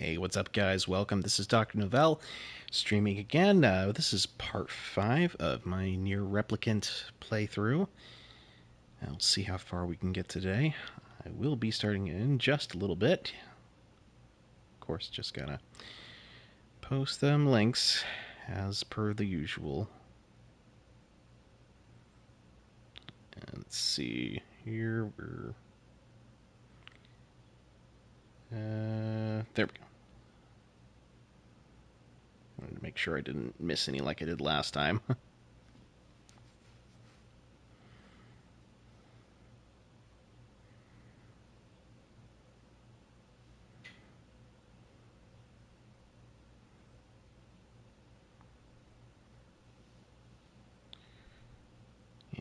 Hey, what's up, guys? Welcome. This is Dr. Novelle, streaming again. This is part 5 of my NieR Replicant playthrough. I'll see how far we can get today. I will be starting in just a little bit. Of course, just gotta post them links as per the usual. And let's see. Here we're... there we go. Wanted to make sure I didn't miss any like I did last time.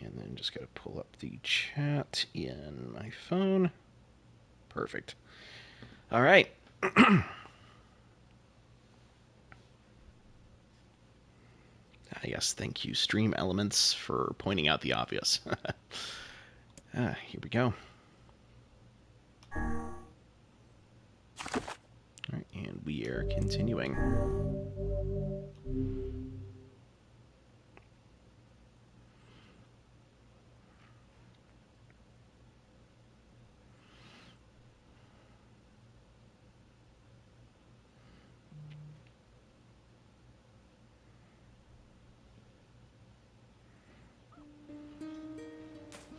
And then just got to pull up the chat in my phone. Perfect. All right. Yes, thank you, Stream Elements, for pointing out the obvious. Here we go. All right, and we are continuing.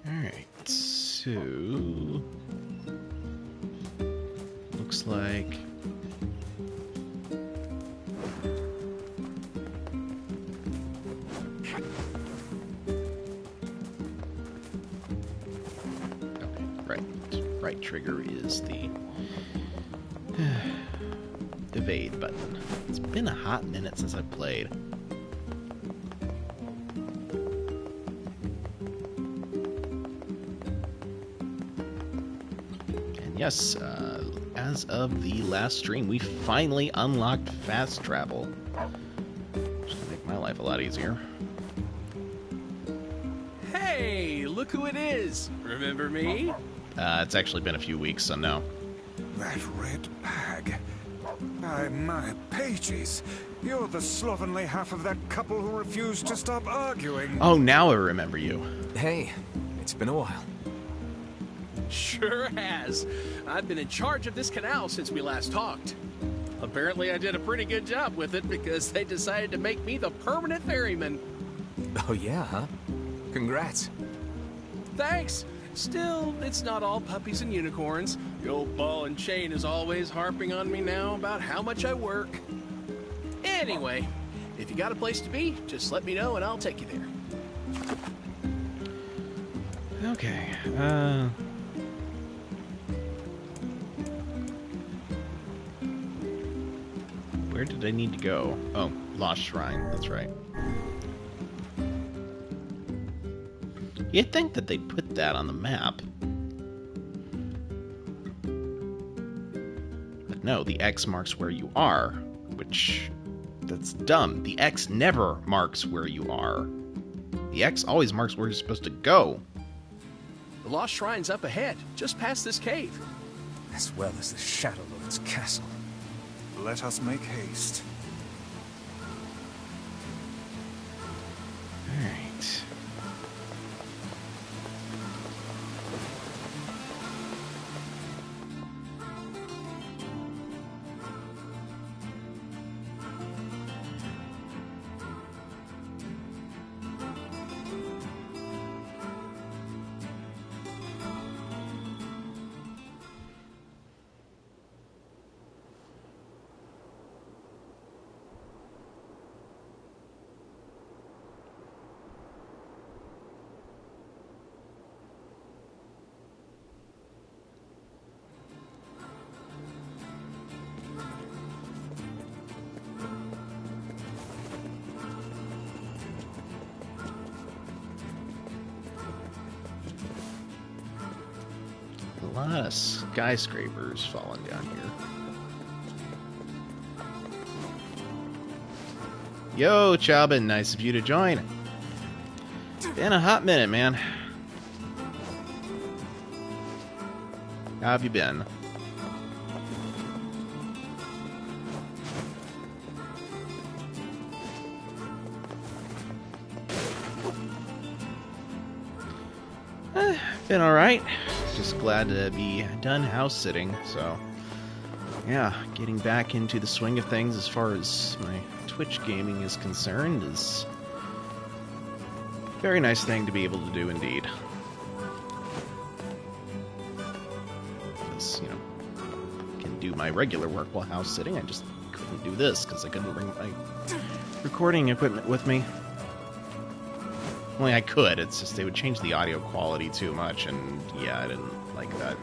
Alright, so... looks like... okay, right trigger is the evade button. It's been a hot minute since I've played. Yes, as of the last stream, we finally unlocked fast travel. Which will make my life a lot easier. Hey, look who it is! Remember me? It's actually been a few weeks, so no. That red bag. My pages. You're the slovenly half of that couple who refused to stop arguing. Oh, now I remember you. Hey, it's been a while. Sure has. I've been in charge of this canal since we last talked. Apparently I did a pretty good job with it because they decided to make me the permanent ferryman. Oh yeah, huh? Congrats. Thanks. Still, it's not all puppies and unicorns. The old ball and chain is always harping on me now about how much I work. Anyway, if you got a place to be, just let me know and I'll take you there. Okay, where did I need to go? Oh, Lost Shrine, that's right. You'd think that they'd put that on the map. But no, the X marks where you are, which... that's dumb. The X never marks where you are. The X always marks where you're supposed to go. The Lost Shrine's up ahead, just past this cave. As well as the Shadow Lord's castle. Let us make haste. Alright. A lot of skyscrapers falling down here. Yo, Chabin, nice of you to join. Been a hot minute, man. How have you been? Been alright. Just glad to be done house sitting, so yeah, getting back into the swing of things as far as my Twitch gaming is concerned is a very nice thing to be able to do indeed. Because, you know, I can do my regular work while house sitting, I just couldn't do this because I couldn't bring my recording equipment with me. Only I could, it's just they would change the audio quality too much, and yeah, I didn't like that.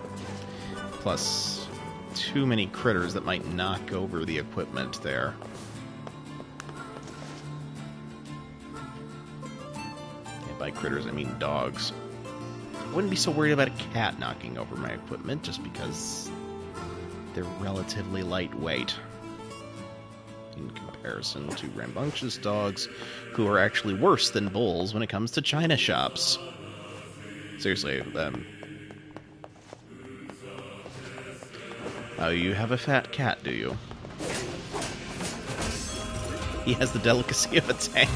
Plus, too many critters that might knock over the equipment there. And by critters, I mean dogs. I wouldn't be so worried about a cat knocking over my equipment, just because they're relatively lightweight in comparison to rambunctious dogs, who are actually worse than bulls when it comes to china shops. Seriously, oh, you have a fat cat, do you? He has the delicacy of a tank.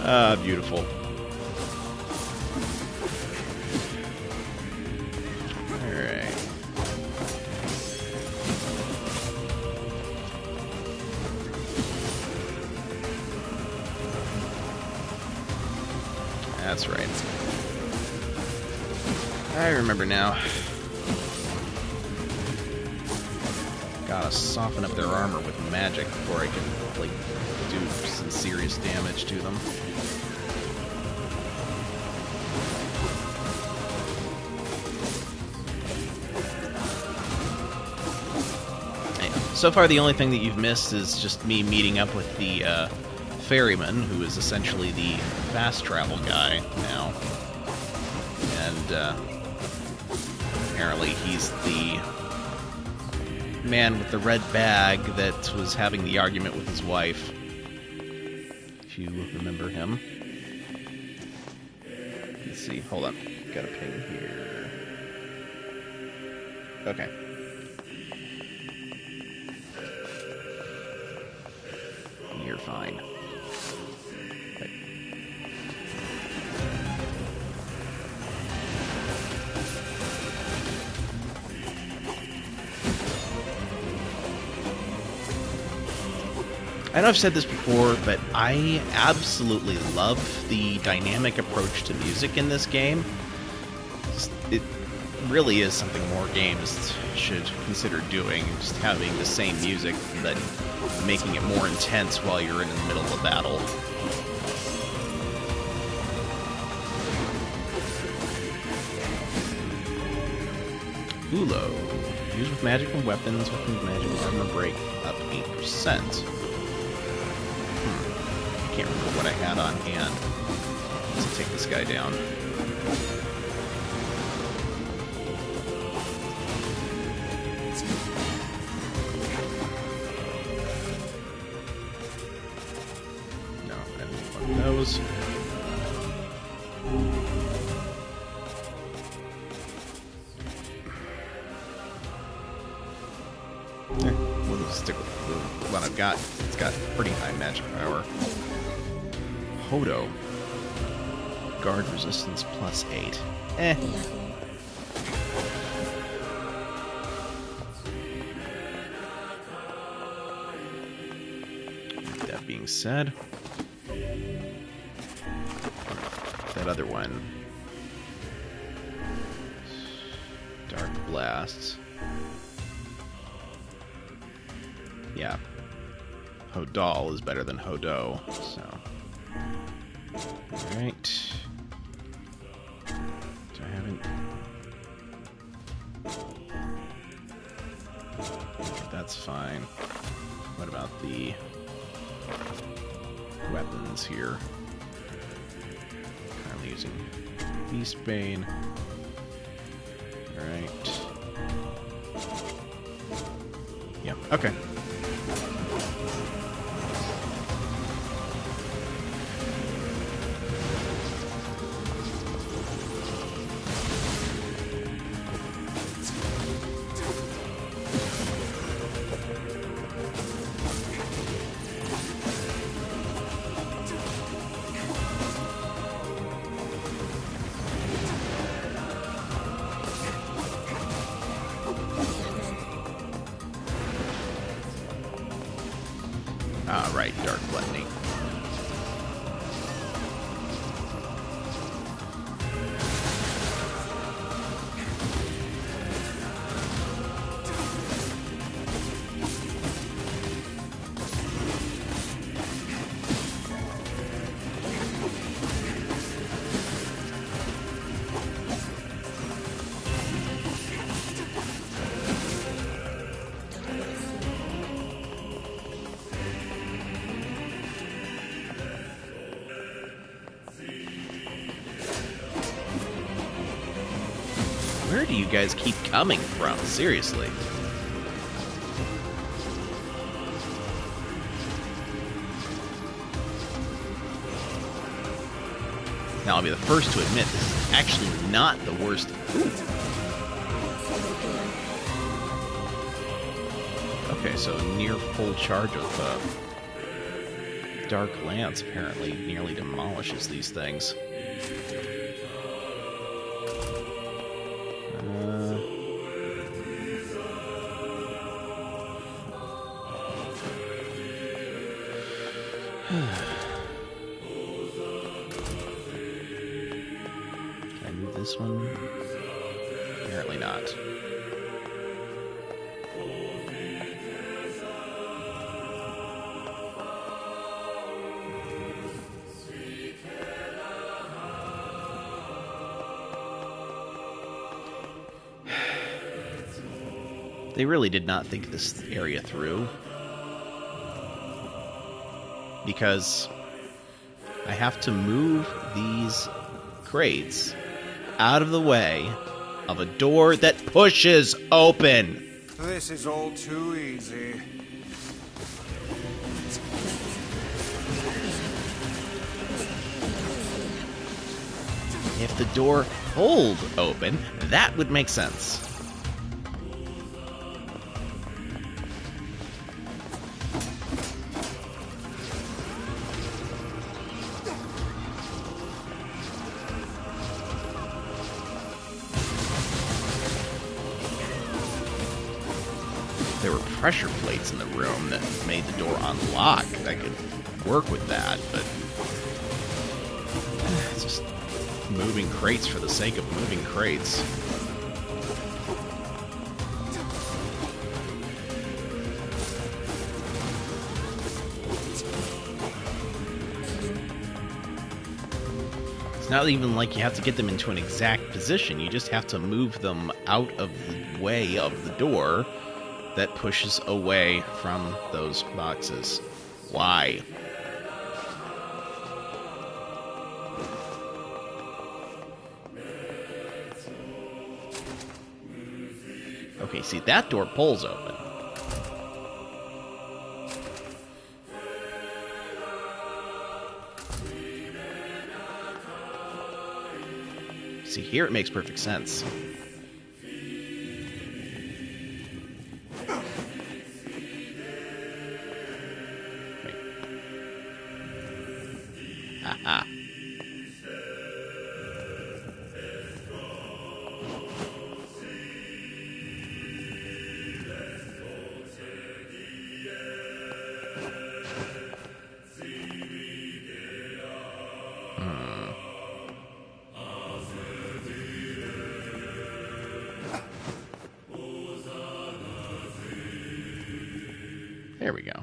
Ah, beautiful. That's right. I remember now. Gotta soften up their armor with magic before I can, like, do some serious damage to them. So far, the only thing that you've missed is just me meeting up with the ferryman, who is essentially the fast travel guy now. And apparently he's the man with the red bag that was having the argument with his wife, if you remember him. Let's see, hold on, got a ping here. Okay. You're fine. I know I've said this before, but I absolutely love the dynamic approach to music in this game. It really is something more games should consider doing, just having the same music, but making it more intense while you're in the middle of a battle. Ulo. Used with magical weapons, weapons magical armor break up 8%. I can't remember what I had on hand. Let's take this guy down. No, I didn't want those. We'll stick with the one I've got. It's got pretty high magic power. Hodo. Guard resistance +8. That being said, that other one, Dark Blasts. Yeah. Hodal is better than Hodo, so. Alright. Do I haven't. Okay, that's fine. What about the weapons here? Currently using Beastbane. Alright. Yep, okay. Ah, right, Dark Gluttony. Where do you guys keep coming from? Seriously. Now, I'll be the first to admit, this is actually not the worst. Ooh. Okay, so near full charge of Dark Lance apparently nearly demolishes these things. Can I move this one? Apparently not. They really did not think this area through, because I have to move these crates out of the way of a door that pushes open. This is all too easy. If the door pulled open, that would make sense. There were pressure plates in the room that made the door unlock. I could work with that, but it's just moving crates for the sake of moving crates. It's not even like you have to get them into an exact position. You just have to move them out of the way of the door that pushes away from those boxes. Why? Okay, see, that door pulls open. See, here it makes perfect sense. Haha. There we go.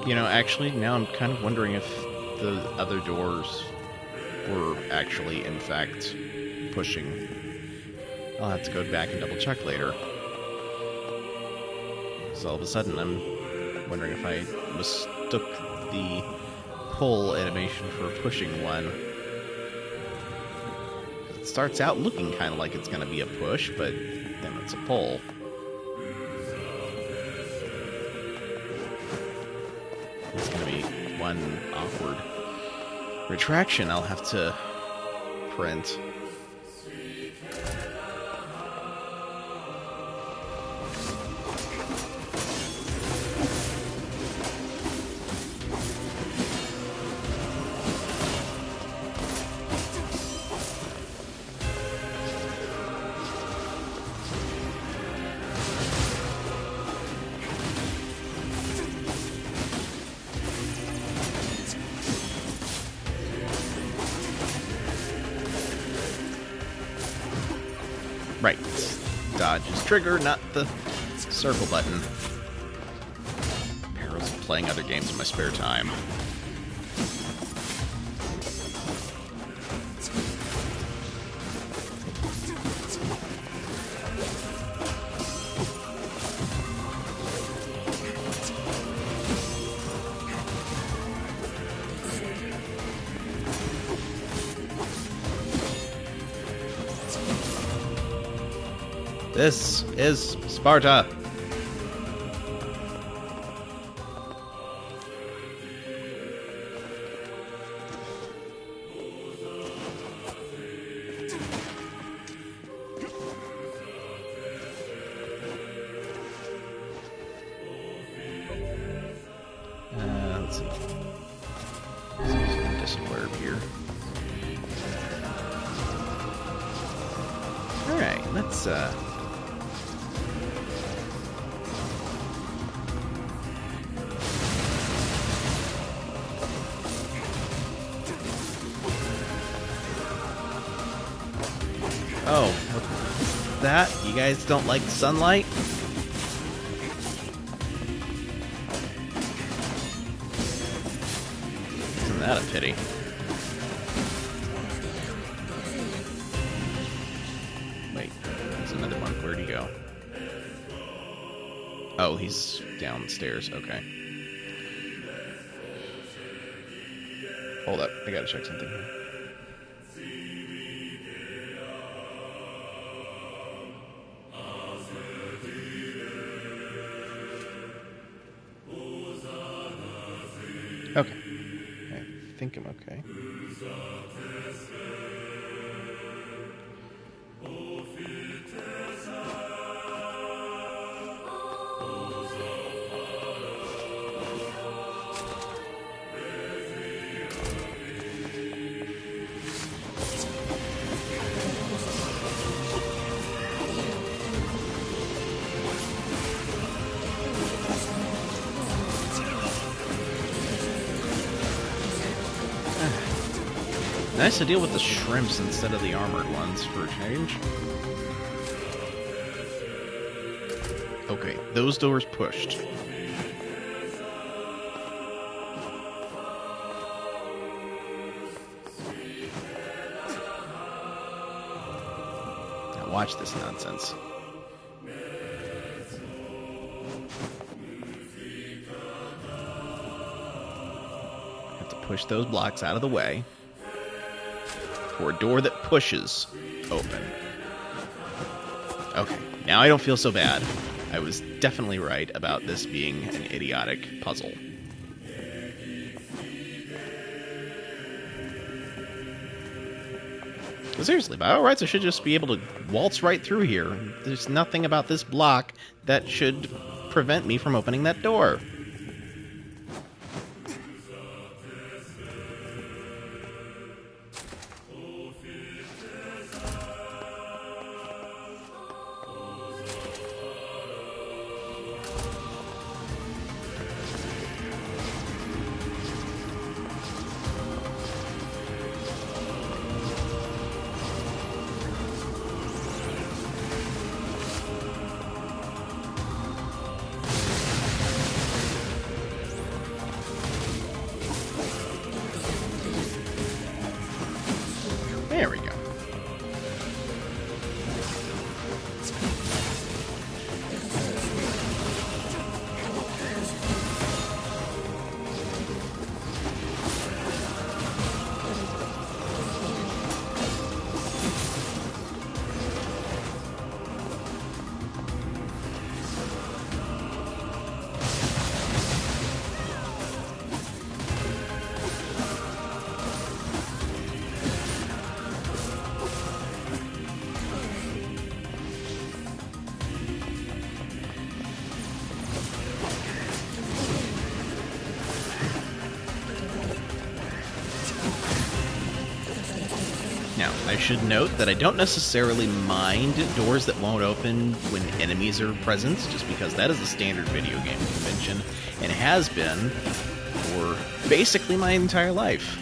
You know, actually, now I'm kind of wondering if the other doors were actually, in fact, pushing. I'll have to go back and double check later. So all of a sudden, I'm wondering if I mistook the pull animation for pushing one. It starts out looking kind of like it's going to be a push, but then it's a pull. It's going to be one awkward retraction I'll have to print. dodge is trigger, not the circle button. Perils of playing other games in my spare time. This is Sparta. Let's see. Display here. All right, let's Oh, what's that? You guys don't like sunlight? Isn't that a pity? Wait, there's another one. Where'd he go? Oh, he's downstairs. Okay. Hold up. I gotta check something here. Okay. I think I'm okay. Nice to deal with the shrimps instead of the armored ones for a change. Okay, those doors pushed. Now watch this nonsense. Have to push those blocks out of the way. For a door that pushes open. Okay, now I don't feel so bad. I was definitely right about this being an idiotic puzzle. But seriously, by all rights, I should just be able to waltz right through here. There's nothing about this block that should prevent me from opening that door. There we go. Now, I should note that I don't necessarily mind doors that won't open when enemies are present, just because that is a standard video game convention, and has been for basically my entire life.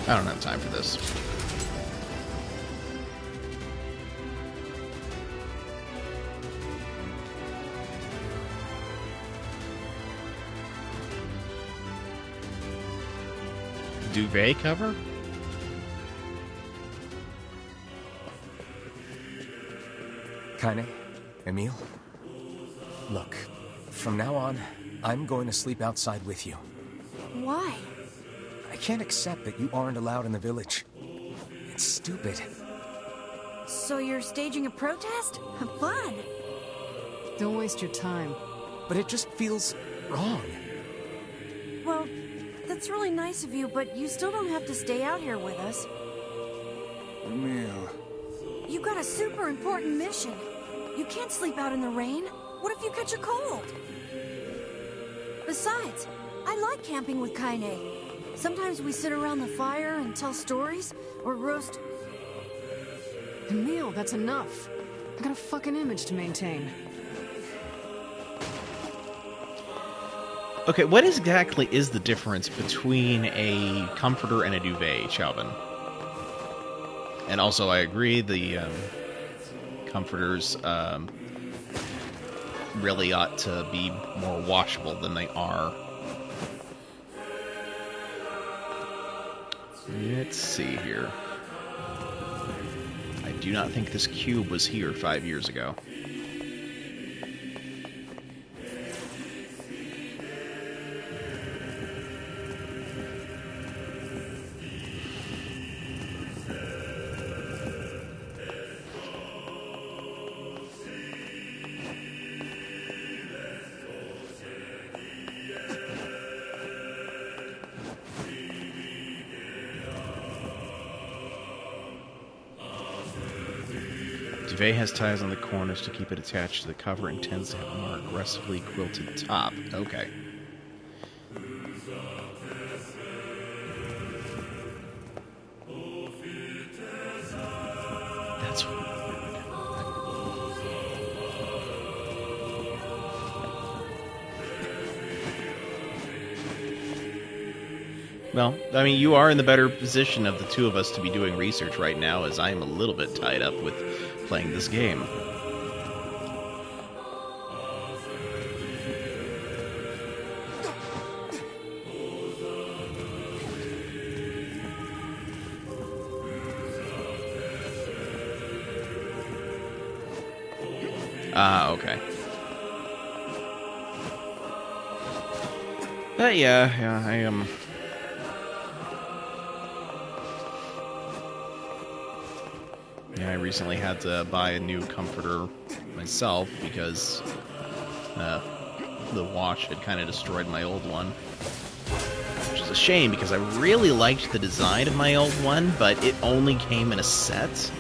I don't have time for this. Duvet cover? Kaine? Emil? Look, from now on, I'm going to sleep outside with you. Why? I can't accept that you aren't allowed in the village. It's stupid. So you're staging a protest? Have fun. Don't waste your time. But it just feels wrong. Well, that's really nice of you, but you still don't have to stay out here with us. Emil. You got a super important mission. You can't sleep out in the rain. What if you catch a cold? Besides, I like camping with Kaine. Sometimes we sit around the fire and tell stories, or roast... Emil, that's enough. I got a fucking image to maintain. Okay, what exactly is the difference between a comforter and a duvet, Chauvin? And also, I agree, the comforters really ought to be more washable than they are. Let's see here. I do not think this cube was here 5 years ago. Duvet has ties on the corners to keep it attached to the cover and tends to have a more aggressively quilted top. Okay. That's weird. Well, I mean, you are in the better position of the two of us to be doing research right now, as I am a little bit tied up with playing this game. Ah, okay. But yeah, I am... I recently had to buy a new comforter myself because the wash had kind of destroyed my old one. Which is a shame because I really liked the design of my old one, but it only came in a set,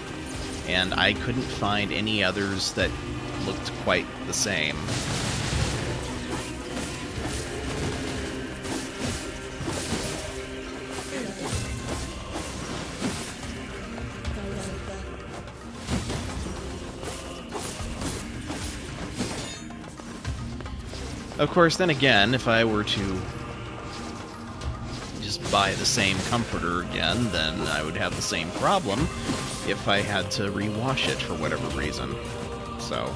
and I couldn't find any others that looked quite the same. Of course, then again, if I were to just buy the same comforter again, then I would have the same problem if I had to rewash it for whatever reason. So...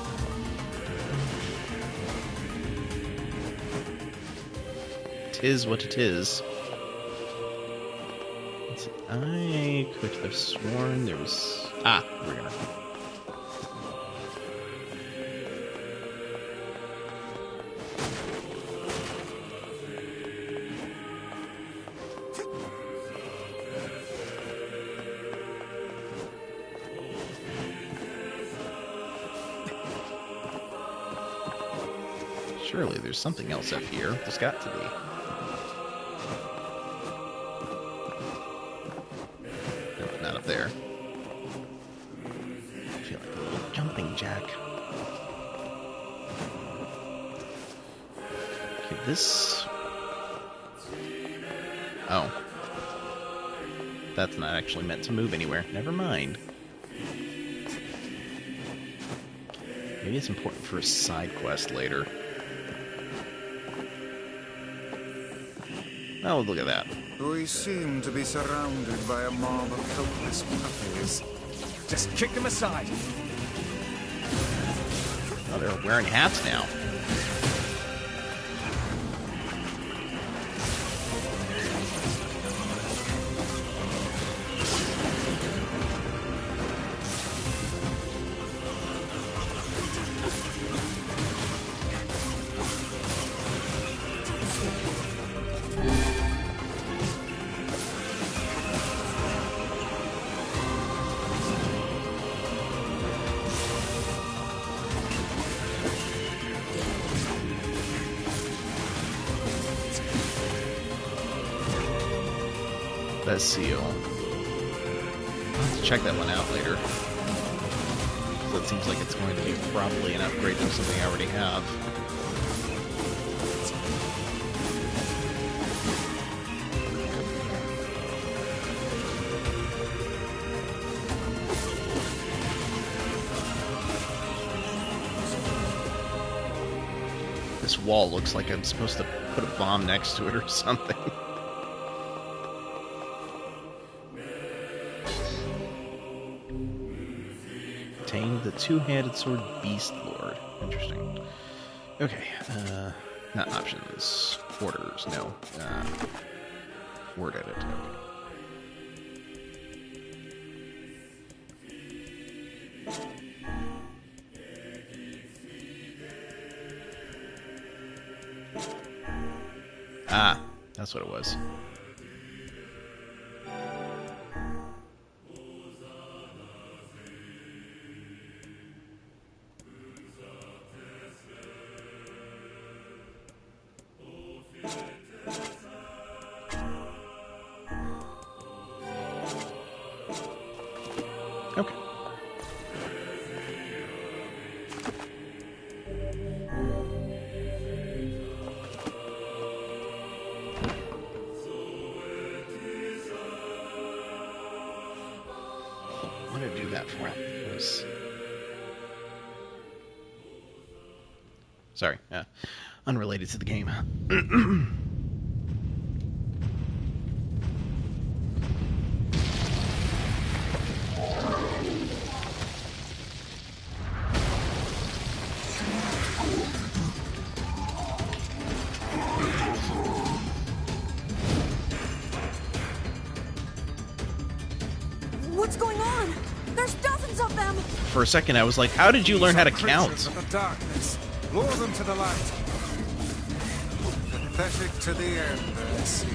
tis what it is. I could have sworn there was... Ah, we're gonna... Surely there's something else up here. There's got to be. Nope, not up there. I feel like a little jumping jack. Okay, this... Oh. That's not actually meant to move anywhere. Never mind. Maybe it's important for a side quest later. Oh, look at that. We seem to be surrounded by a mob of helpless puppies. Just kick them aside. Oh, they're wearing hats now. That seal. I'll have to check that one out later. So it seems like it's going to be probably an upgrade to something I already have. This wall looks like I'm supposed to put a bomb next to it or something. The two-handed sword beast lord. Interesting. Okay, not options. Orders, no. Word edit. Okay. Ah, that's what it was. Okay. What did I do that for? It was... Sorry, unrelated to the game. What's going on? There's dozens of them! For a second, I was like, how did you learn how to count? Creatures of the darkness. Lure them to the light. Pathetic to the end, I see.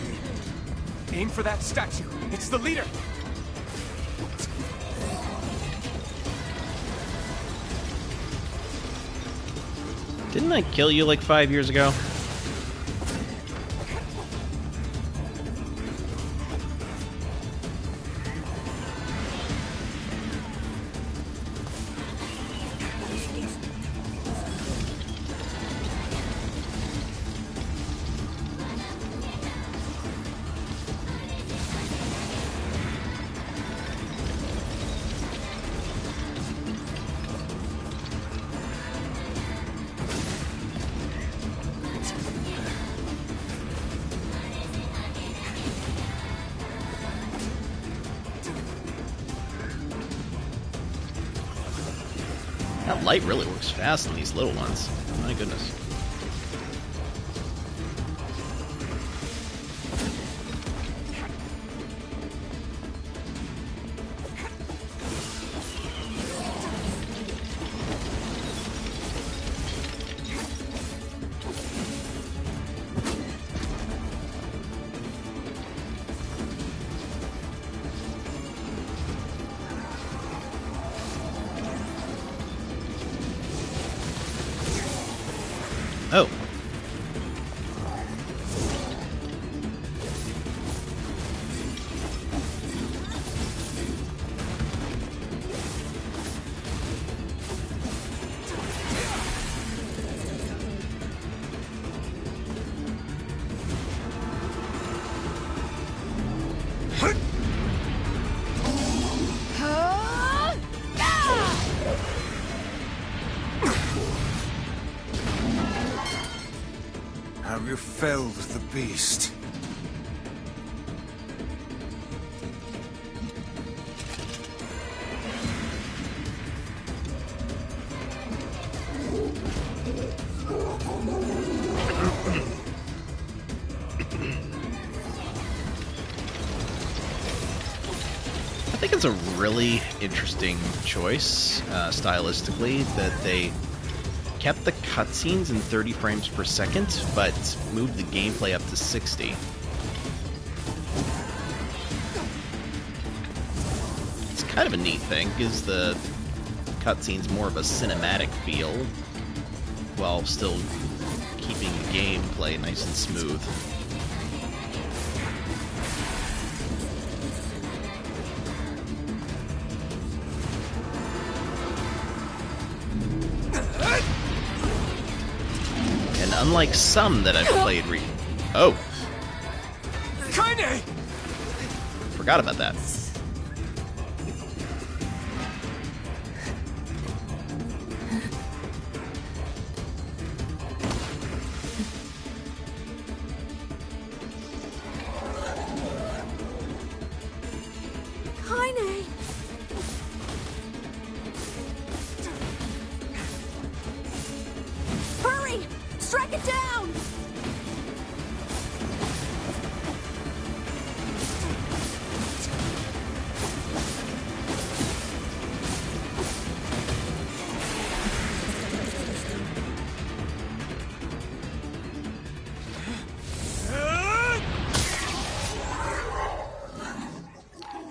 Aim for that statue. It's the leader. Didn't I kill you like 5 years ago? That light really works fast on these little ones. My goodness. Oh. Have you felled the beast? think it's a really interesting choice, stylistically, that they kept the cutscenes in 30 frames per second, but moved the gameplay up to 60. It's kind of a neat thing, gives the cutscenes more of a cinematic feel, while still keeping the gameplay nice and smooth. And unlike some that I've played Oh! Kaine! Forgot about that. Kaine! Hurry! Strike it down!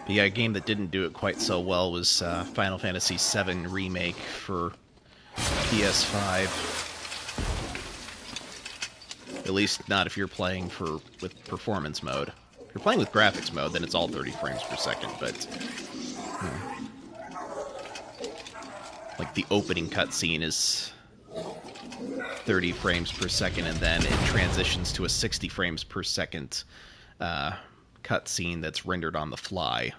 But yeah, a game that didn't do it quite so well was Final Fantasy VII Remake for PS5. At least not if you're playing with performance mode. If you're playing with graphics mode, then it's all 30 frames per second, but... like, the opening cutscene is 30 frames per second, and then it transitions to a 60 frames per second cutscene that's rendered on the fly.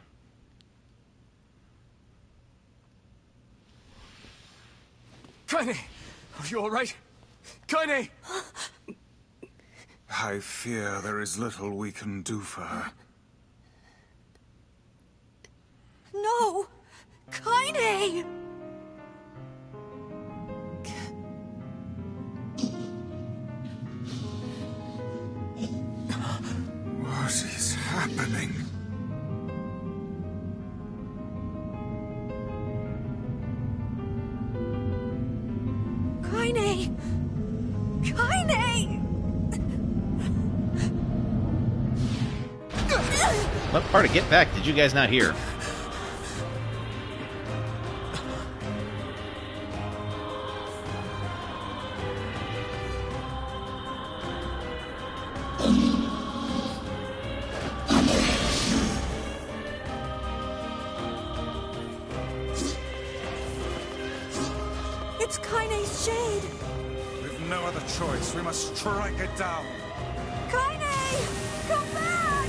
Kaine! Are you alright? Kaine! I fear there is little we can do for her. No! Kaine! What is happening? Kaine! Kaine! What part of Get Back did you guys not hear? It's Kaine's shade! We've no other choice. We must strike it down. Kaine! Come back!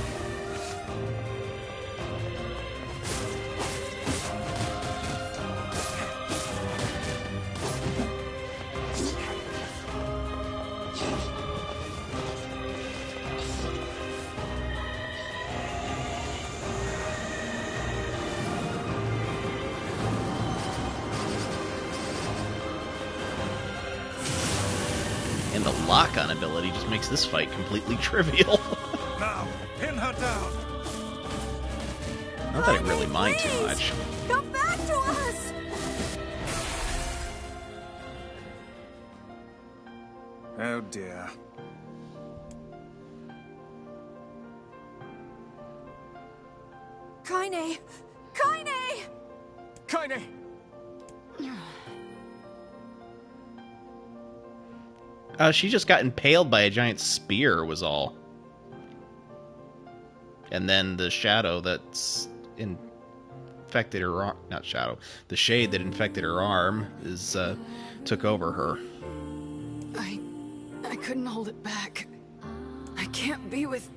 And the lock-on ability just makes this fight completely trivial. Now, pin her down. Not that I really Kaine, mind too please! much. Come back to us! Oh dear. Kaine! Kaine! Kaine! She just got impaled by a giant spear, was all. And then the shadow that's infected her arm... Not shadow. The shade that infected her arm took over her. I couldn't hold it back. I can't be with...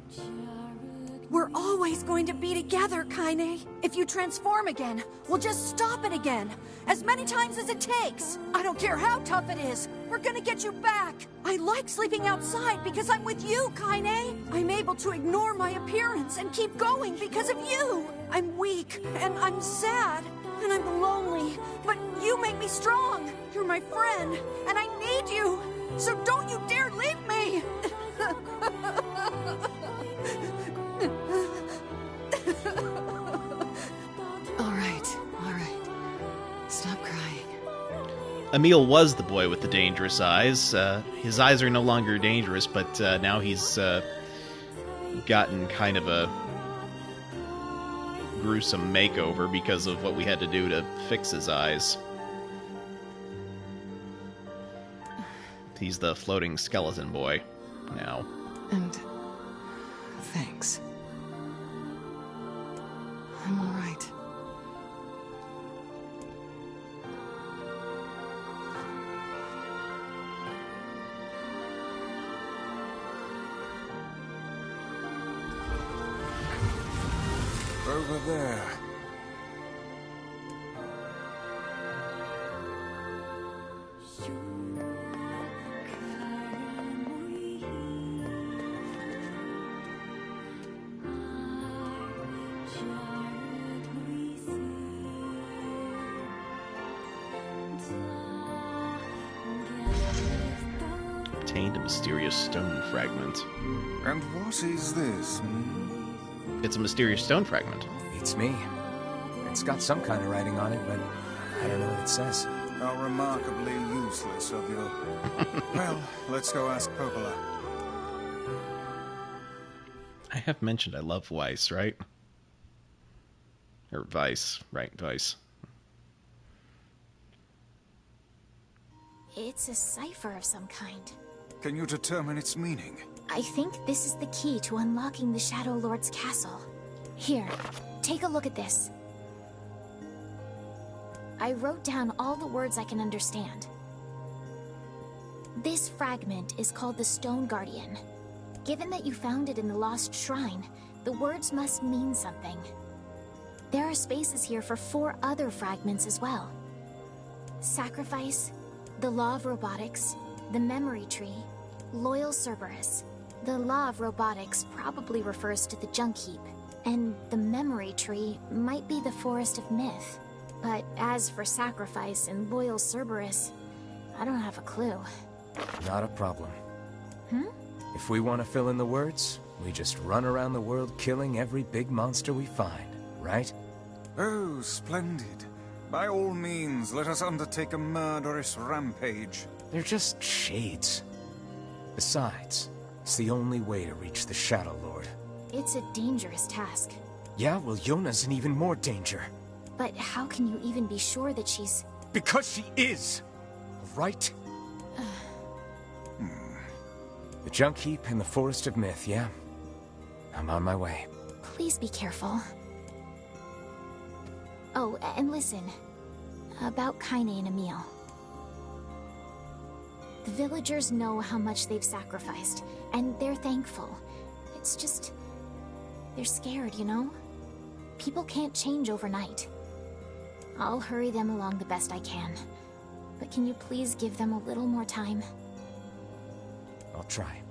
We're always going to be together, Kaine. If you transform again, we'll just stop it again. As many times as it takes. I don't care how tough it is. We're gonna get you back. I like sleeping outside because I'm with you, Kaine. I'm able to ignore my appearance and keep going because of you. I'm weak, and I'm sad, and I'm lonely. But you make me strong. You're my friend, and I need you. So don't you dare leave me. Stop crying. Emil was the boy with the dangerous eyes. His eyes are no longer dangerous, but now he's gotten kind of a gruesome makeover because of what we had to do to fix his eyes. He's the floating skeleton boy now. And thanks. I'm all right. Over there. Obtained a mysterious stone fragment. And what is this? Hmm? It's a mysterious stone fragment. It's me. It's got some kind of writing on it, but I don't know what it says. How remarkably useless of you. Well, let's go ask Popola. I have mentioned I love Weiss, right? Or Weiss, right, Weiss. It's a cipher of some kind. Can you determine its meaning? I think this is the key to unlocking the Shadow Lord's castle. Here, take a look at this. I wrote down all the words I can understand. This fragment is called the Stone Guardian. Given that you found it in the Lost Shrine, the words must mean something. There are spaces here for 4 other fragments as well. Sacrifice, the Law of Robotics, the Memory Tree, Loyal Cerberus. The Law of Robotics probably refers to the Junk Heap, and the Memory Tree might be the Forest of Myth. But as for Sacrifice and Loyal Cerberus, I don't have a clue. Not a problem. Hmm? If we want to fill in the words, we just run around the world killing every big monster we find, right? Oh, splendid. By all means, let us undertake a murderous rampage. They're just shades. Besides, it's the only way to reach the Shadow Lord. It's a dangerous task. Yeah, well, Yona's in even more danger. But how can you even be sure that she's... Because she is! Right? The Junk Heap and the Forest of Myth, yeah? I'm on my way. Please be careful. Oh, and listen. About Kaine and Emil. The villagers know how much they've sacrificed, and they're thankful. It's just... they're scared, you know? People can't change overnight. I'll hurry them along the best I can. But can you please give them a little more time? I'll try.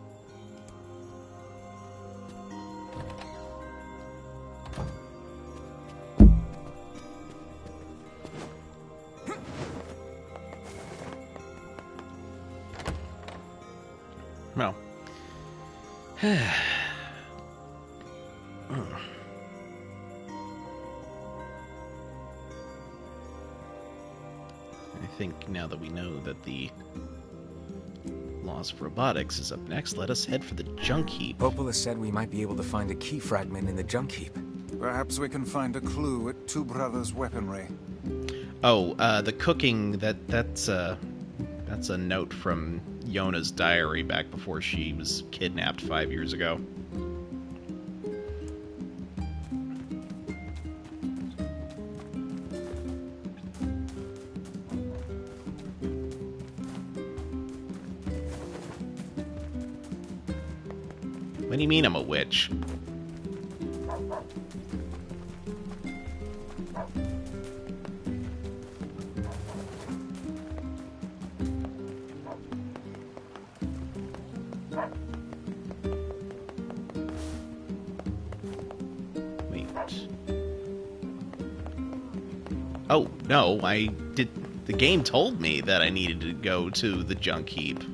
Well. I think now that we know that the Laws of Robotics is up next, let us head for the Junk Heap. Popola said we might be able to find a key fragment in the Junk Heap. Perhaps we can find a clue at Two Brothers' weaponry. Oh, the cooking, that's a note from Yona's diary back before she was kidnapped 5 years ago. What do you mean I'm a witch? Wait. Oh, no, I did... The game told me that I needed to go to the Junk Heap.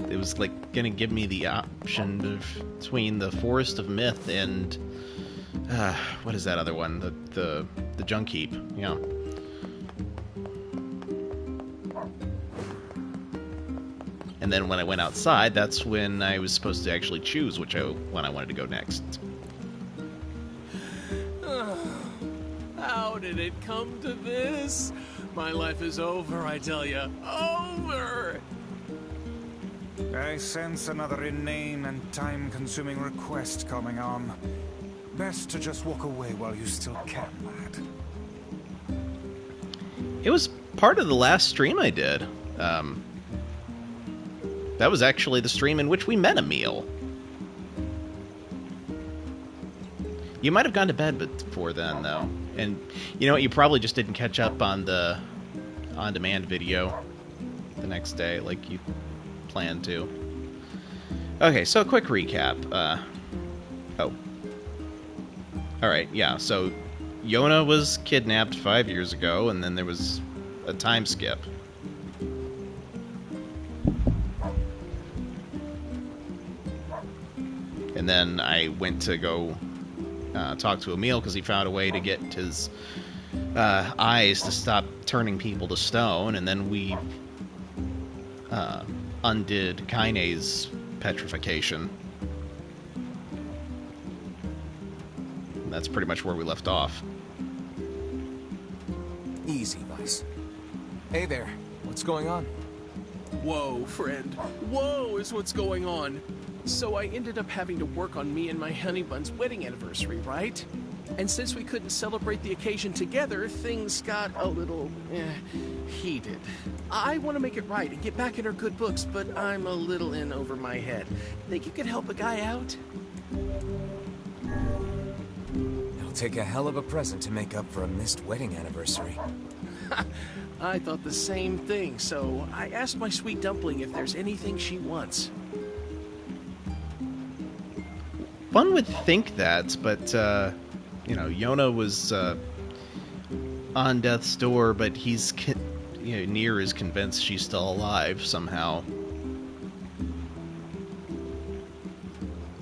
It was like gonna give me the option between the Forest of Myth and what is that other one? the junk heap. Yeah. And then when I went outside, that's when I was supposed to actually choose when I wanted to go next. How did it come to this? My life is over, I tell ya. Over! I sense another inane and time-consuming request coming on. Best to just walk away while you still can, lad. It was part of the last stream I did. That was actually the stream in which we met Emil. You might have gone to bed before then, though. And you know what? You probably just didn't catch up on the on-demand video the next day like you planned to. Okay, so a quick recap. Alright, yeah, so Yona was kidnapped 5 years ago, and then there was a time skip. And then I went to go talk to Emil because he found a way to get his eyes to stop turning people to stone, and then we undid Kaine's petrification. And that's pretty much where we left off. Easy, Vice. Hey there. What's going on? Whoa, friend. Whoa is what's going on. So I ended up having to work on me and my honey bun's wedding anniversary, right? And since we couldn't celebrate the occasion together, things got a little, heated. I want to make it right and get back in her good books, but I'm a little in over my head. Think you could help a guy out? It'll take a hell of a present to make up for a missed wedding anniversary. I thought the same thing, so I asked my sweet dumpling if there's anything she wants. One would think that, but, you know, Yona was on death's door, but NieR is convinced she's still alive somehow.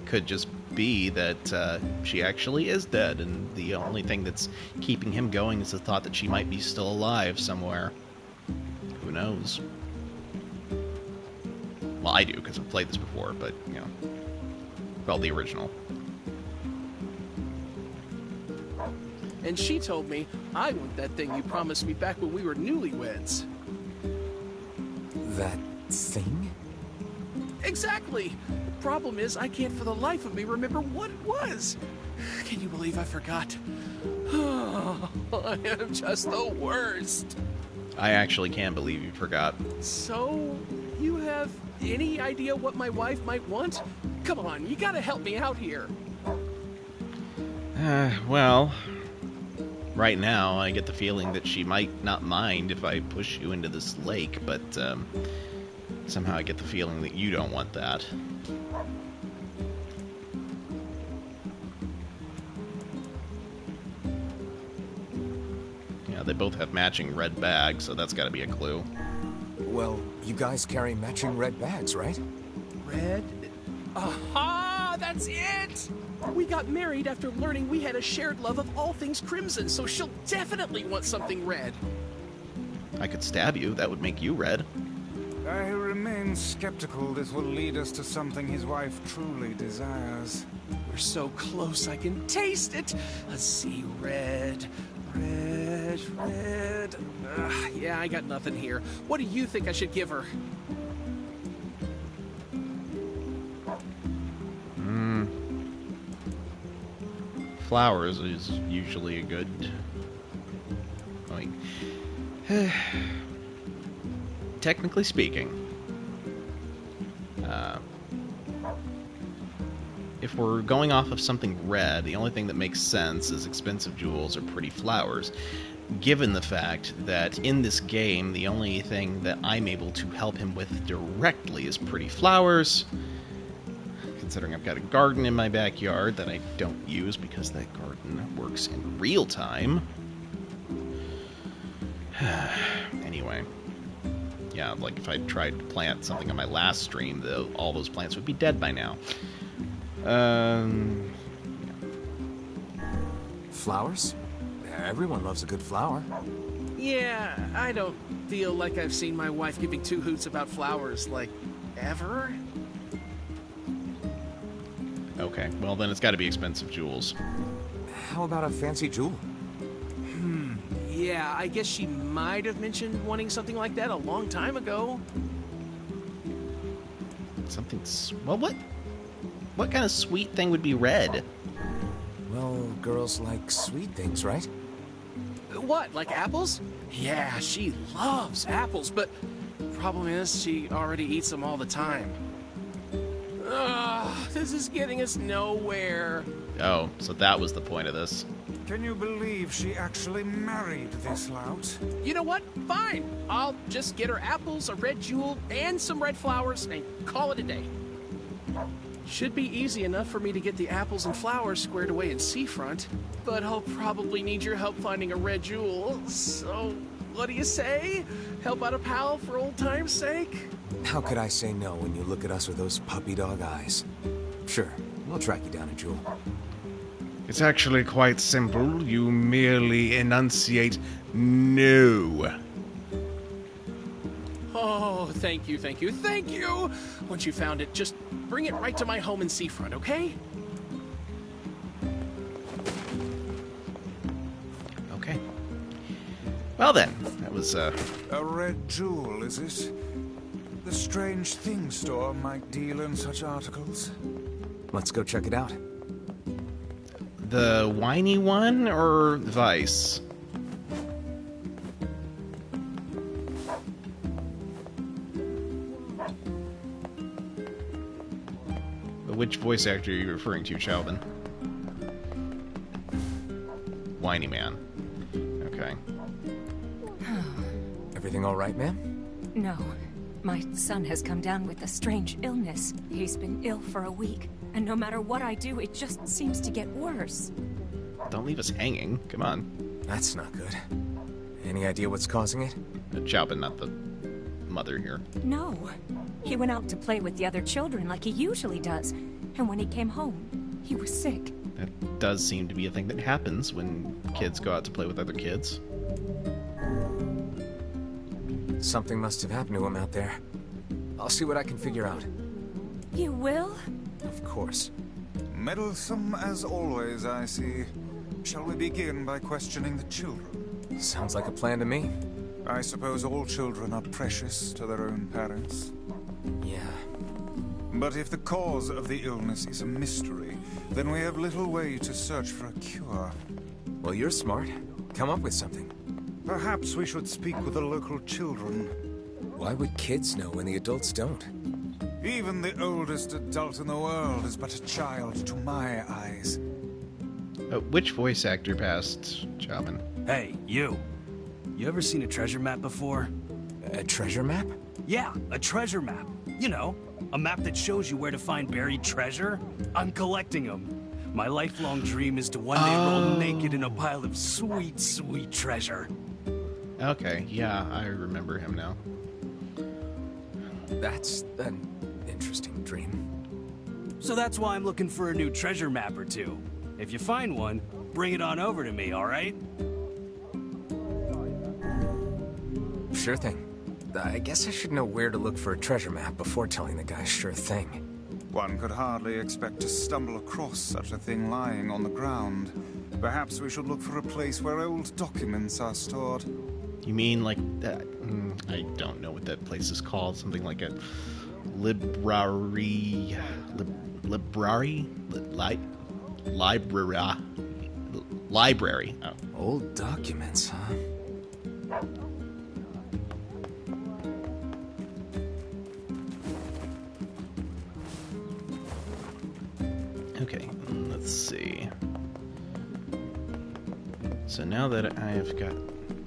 Could just be that she actually is dead, and the only thing that's keeping him going is the thought that she might be still alive somewhere. Who knows? Well, I do, because I've played this before, but, you know. Well, the original. And she told me I want that thing you promised me back when we were newlyweds. That thing? Exactly! The problem is I can't for the life of me remember what it was. Can you believe I forgot? I am just the worst. I actually can't believe you forgot. So, you have any idea what my wife might want? Come on, you gotta help me out here. Well, right now I get the feeling that she might not mind if I push you into this lake, but somehow I get the feeling that you don't want that. Yeah, they both have matching red bags, so that's got to be a clue. Well, you guys carry matching red bags, right? Red? Aha! That's it! We got married after learning we had a shared love of all things crimson, so she'll definitely want something red. I could stab you. That would make you red. I remain skeptical this will lead us to something his wife truly desires. We're so close, I can taste it. Let's see, red. Yeah, I got nothing here. What do you think I should give her? Flowers is usually a good... I mean, technically speaking, if we're going off of something red, the only thing that makes sense is expensive jewels or pretty flowers, given the fact that in this game, the only thing that I'm able to help him with directly is pretty flowers, considering I've got a garden in my backyard that I don't use because that garden works in real time. Anyway. Yeah, like if I tried to plant something on my last stream, all those plants would be dead by now. Yeah. Flowers? Everyone loves a good flower. Yeah, I don't feel like I've seen my wife giving two hoots about flowers, like, ever. Okay, well then it's got to be expensive jewels. How about a fancy jewel? Yeah, I guess she might have mentioned wanting something like that a long time ago. Well, what kind of sweet thing would be red? Well, girls like sweet things, right? What, like apples? Yeah, she loves apples, but problem is she already eats them all the time. Ugh, this is getting us nowhere. Oh, so that was the point of this. Can you believe she actually married this lout? You know what? Fine. I'll just get her apples, a red jewel, and some red flowers, and call it a day. Should be easy enough for me to get the apples and flowers squared away in Seafront, but I'll probably need your help finding a red jewel. So, what do you say? Help out a pal for old time's sake? How could I say no when you look at us with those puppy dog eyes? Sure, we'll track you down a jewel. It's actually quite simple. You merely enunciate no. Oh, thank you, thank you, thank you! Once you found it, just bring it right to my home in Seafront, okay? Okay. Well then, that was, A red jewel, is it? The strange thing store might deal in such articles. Let's go check it out. the whiny one or Vice? Which voice actor are you referring to, Chauvin? Whiny man. Okay. Everything all right, ma'am? No. My son has come down with a strange illness. He's been ill for a week, and no matter what I do, it just seems to get worse. Don't leave us hanging. Come on. That's not good. Any idea what's causing it? Chauvin, not the mother here. No. He went out to play with the other children like he usually does, and when he came home, he was sick. That does seem to be a thing that happens when kids go out to play with other kids. Something must have happened to him out there. I'll see what I can figure out. You will? Of course. Meddlesome as always, I see. Shall we begin by questioning the children? Sounds like a plan to me. I suppose all children are precious to their own parents. Yeah. But if the cause of the illness is a mystery, then we have little way to search for a cure. Well, you're smart. Come up with something. Perhaps we should speak with the local children. Why would kids know when the adults don't? Even the oldest adult in the world is but a child to my eyes. Which voice actor passed Chauvin? Hey, you. You ever seen a treasure map before? A treasure map? Yeah, a treasure map. You know, a map that shows you where to find buried treasure. I'm collecting them. My lifelong dream is to one day roll naked in a pile of sweet, sweet treasure. Okay, yeah, I remember him now. That's an interesting dream. So that's why I'm looking for a new treasure map or two. If you find one, bring it on over to me, all right? Sure thing. I guess I should know where to look for a treasure map before telling the guy sure thing. One could hardly expect to stumble across such a thing lying on the ground. Perhaps we should look for a place where old documents are stored. You mean like that? I don't know what that place is called. Something like a library, library. Oh, Old documents, huh? okay. Let's see. So now that I've got,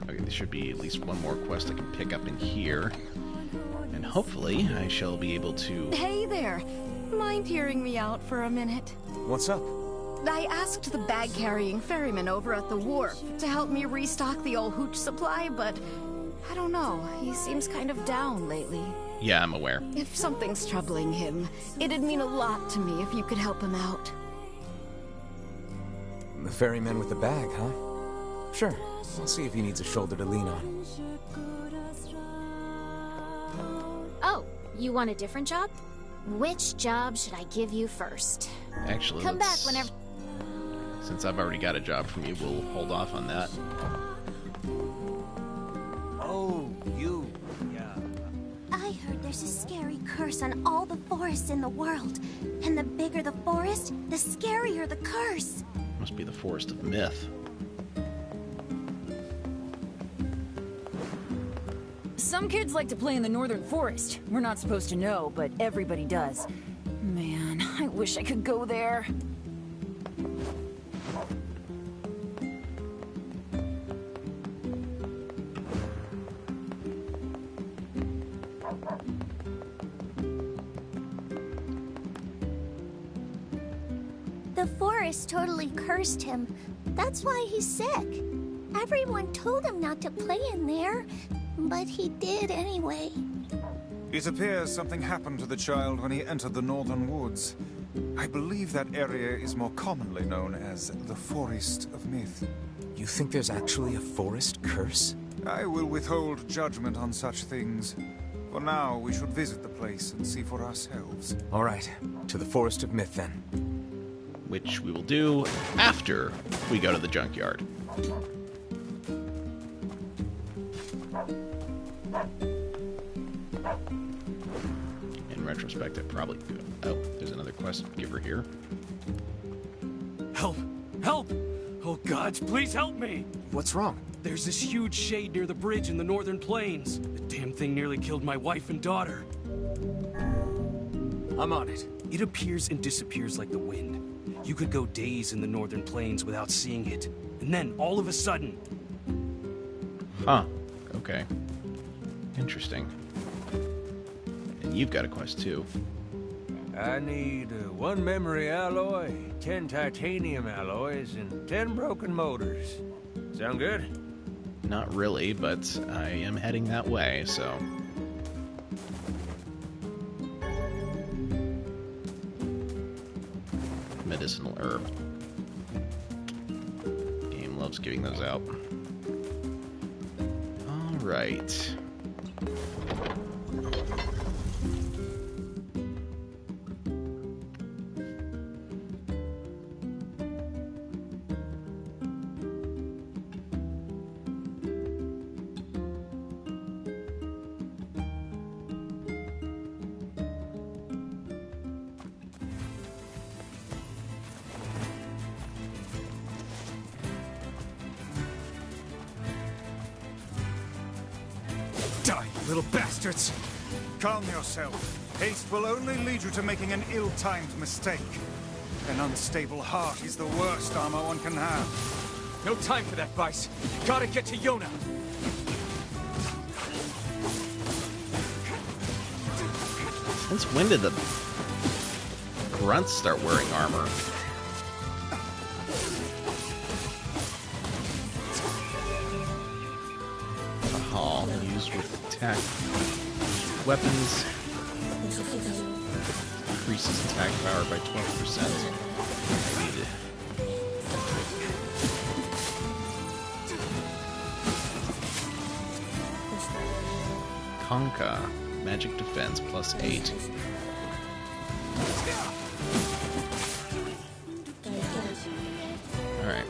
okay, there should be at least one more quest I can pick up in here, and hopefully I shall be able to. Hey there. Mind hearing me out for a minute? What's up? I asked the bag-carrying ferryman over at the wharf to help me restock the old hooch supply, but I don't know. He seems kind of down lately. Yeah, I'm aware. If something's troubling him, it'd mean a lot to me if you could help him out. The ferryman with the bag, huh? Sure. I'll see if he needs a shoulder to lean on. Oh, you want a different job? Which job should I give you first? Actually, Come back whenever... Since I've already got a job from you, we'll hold off on that. Oh, you. Yeah. I heard there's a scary curse on all the forests in the world. And the bigger the forest, the scarier the curse. Must be the Forest of Myth. Some kids like to play in the northern forest. We're not supposed to know, but everybody does. Man, I wish I could go there. The forest totally cursed him. That's why he's sick. Everyone told him not to play in there, but he did anyway. It appears something happened to the child when he entered the northern woods. I believe that area is more commonly known as the Forest of Myth. You think there's actually a forest curse? I will withhold judgment on such things. For now, we should visit the place and see for ourselves. All right, to the Forest of Myth then. Which we will do after we go to the junkyard. In retrospect, I probably could. Oh, there's another quest giver here. Help! Help! Oh, gods, please help me! What's wrong? There's this huge shade near the bridge in the northern plains. The damn thing nearly killed my wife and daughter. I'm on it. It appears and disappears like the wind. You could go days in the northern plains without seeing it. And then, all of a sudden... Huh. Okay. Interesting. And you've got a quest, too. I need 1 memory alloy, 10 titanium alloys, and 10 broken motors. Sound good? Not really, but I am heading that way, so... Medicinal herb. Game loves giving those out. Alright. Die, you little bastards! Calm yourself. Haste will only lead you to making an ill-timed mistake. An unstable heart is the worst armor one can have. No time for that, Vice. Gotta get to Yona. Since when did the grunts start wearing armor? A hall used with attack weapons increases attack power by 12%. Needed. Conka, magic defense plus 8. Alright.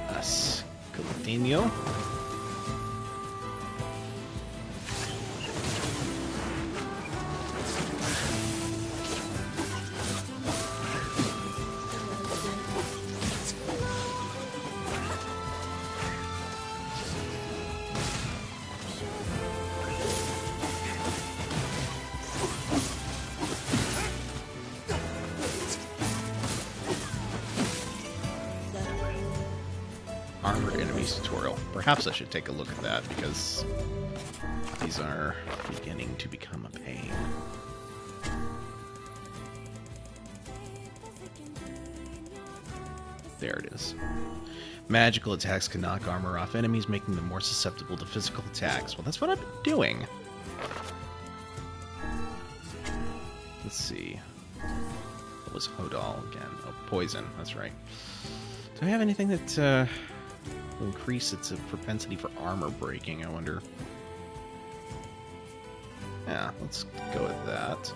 That's us. Continue. Armored enemies tutorial. Perhaps I should take a look at that because these are beginning to become a pain. There it is. Magical attacks can knock armor off enemies, making them more susceptible to physical attacks. Well, that's what I've been doing. Let's see. What was Hodal again? Oh, poison. That's right. Do I have anything that will increase its propensity for armor breaking, I wonder? Yeah, let's go with that.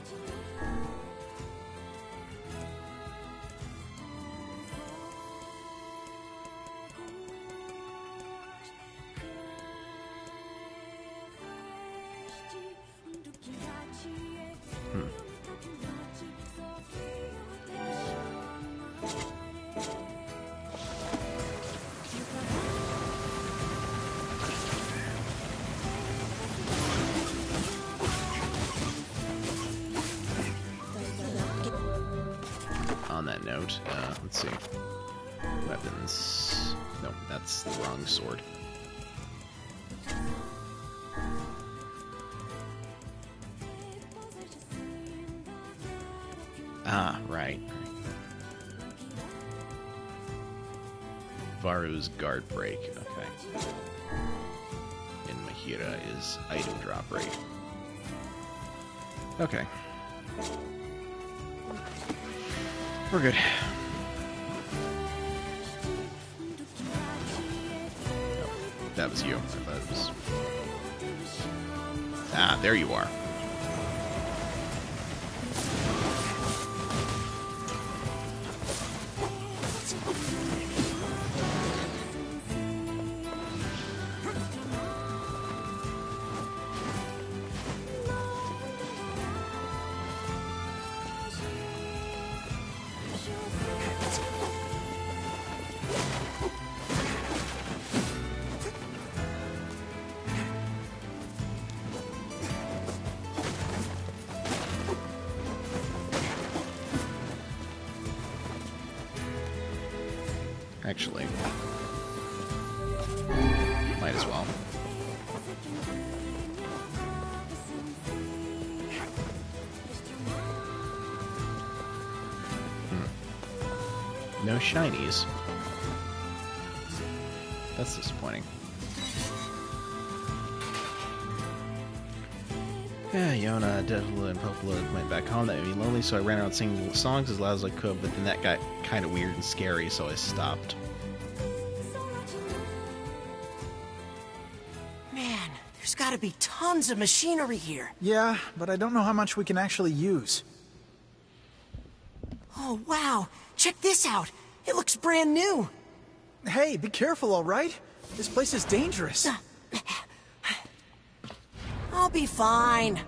On that note, let's see. Weapons. No, that's the wrong sword. Ah, right. Varu's guard break. Okay. And Mahira is item drop rate. Okay. We're good. Oh, that was you. I thought it was... Ah, there you are. Actually, might as well. No shinies. That's disappointing. Yeah, Yona, Devila, and Popola went back home. That made me lonely, so I ran around singing songs as loud as I could, but then that got kind of weird and scary, so I stopped. Man, there's gotta be tons of machinery here. Yeah, but I don't know how much we can actually use. Oh, wow. Check this out. It looks brand new. Hey, be careful, all right? This place is dangerous. I'll be fine.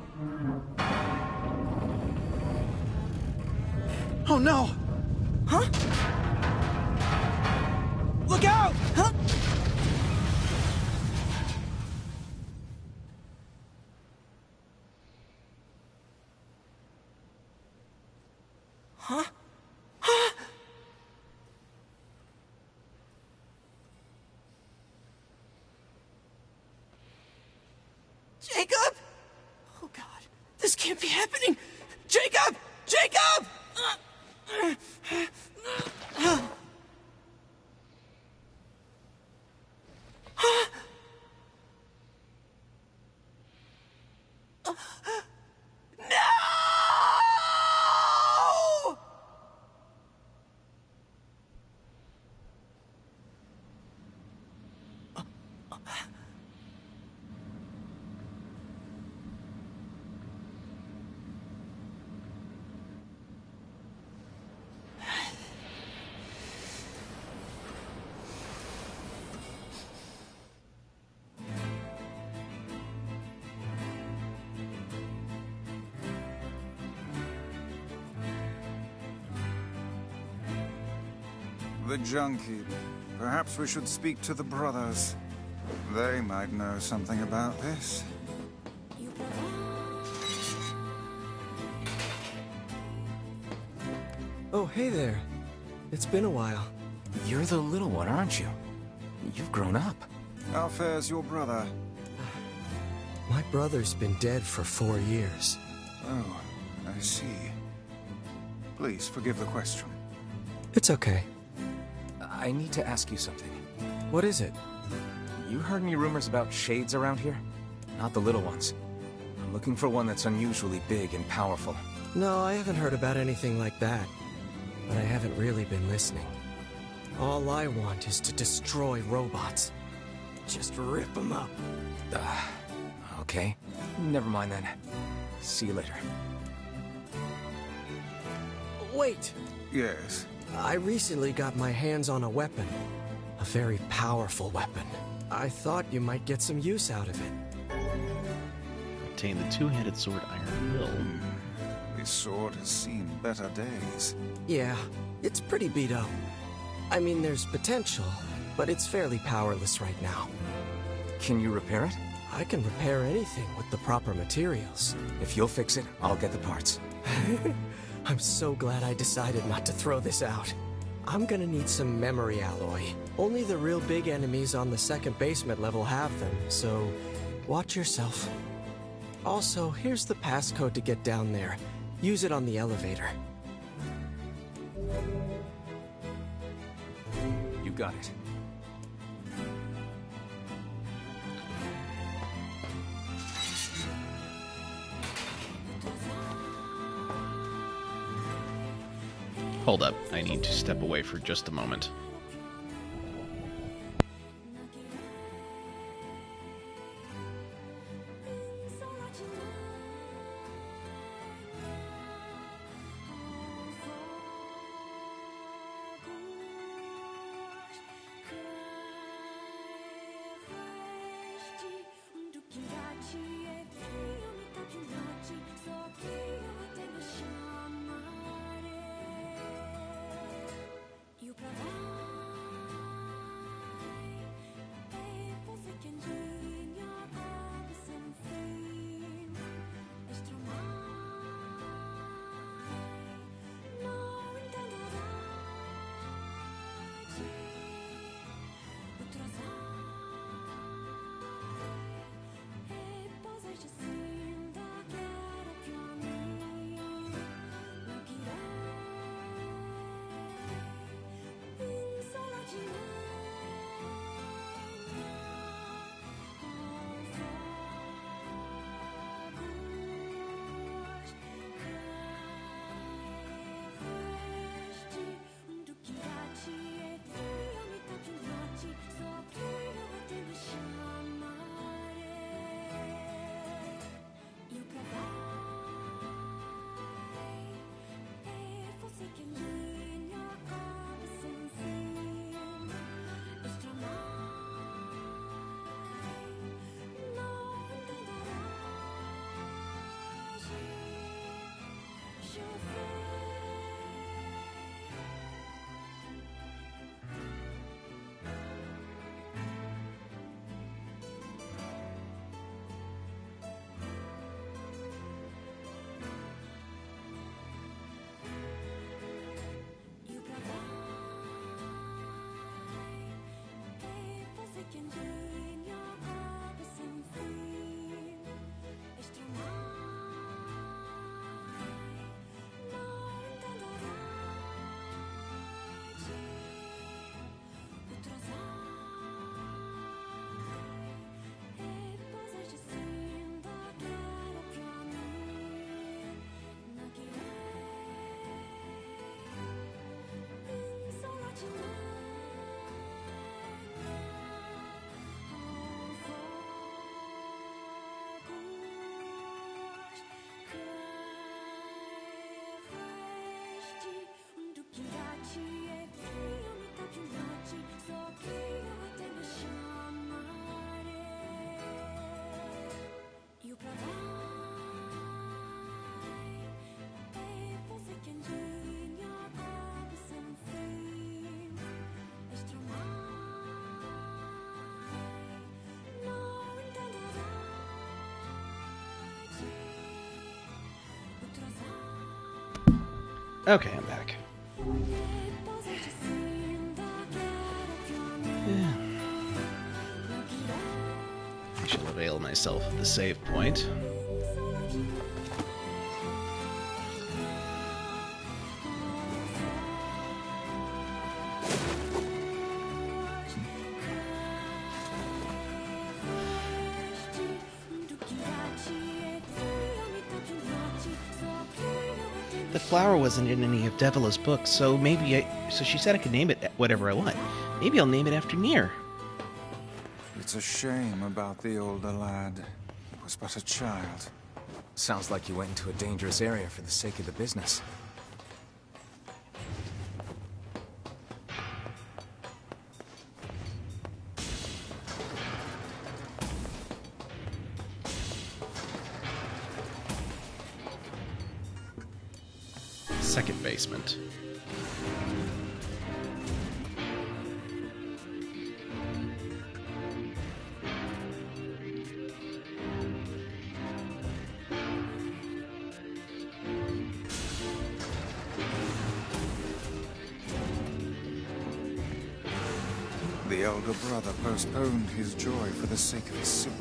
Oh, no! Huh? Look out! Huh? Huh? Huh? Jacob? Oh, God. This can't be happening. Jacob! Jacob! No! The junkie. Perhaps we should speak to the brothers. They might know something about this. Oh, hey there. It's been a while. You're the little one, aren't you? You've grown up. How fares your brother? My brother's been dead for 4 years. Oh, I see. Please forgive the question. It's okay. I need to ask you something. What is it? You heard any rumors about shades around here? Not the little ones. I'm looking for one that's unusually big and powerful. No, I haven't heard about anything like that. but I haven't really been listening. All I want is to destroy robots. Just rip them up. Okay. Never mind then. See you later. Wait! Yes? I recently got my hands on a weapon. A very powerful weapon. I thought you might get some use out of it. Obtain the two-handed sword Iron Will. This sword has seen better days. Yeah, it's pretty beat up. I mean, there's potential, but it's fairly powerless right now. Can you repair it? I can repair anything with the proper materials. If you'll fix it, I'll get the parts. I'm so glad I decided not to throw this out. I'm gonna need some memory alloy. Only the real big enemies on the second basement level have them, so watch yourself. Also, here's the passcode to get down there. Use it on the elevator. You got it. Hold up, I need to step away for just a moment. Okay, I'm back. Yeah. I shall avail myself of the save point. the flower wasn't in any of Devila's books, so so she said I could name it whatever I want. Maybe I'll name it after NieR. It's a shame about the older lad. He was but a child. Sounds like you went into a dangerous area for the sake of the business. Second basement. The elder brother postponed his joy for the sake of his sibling.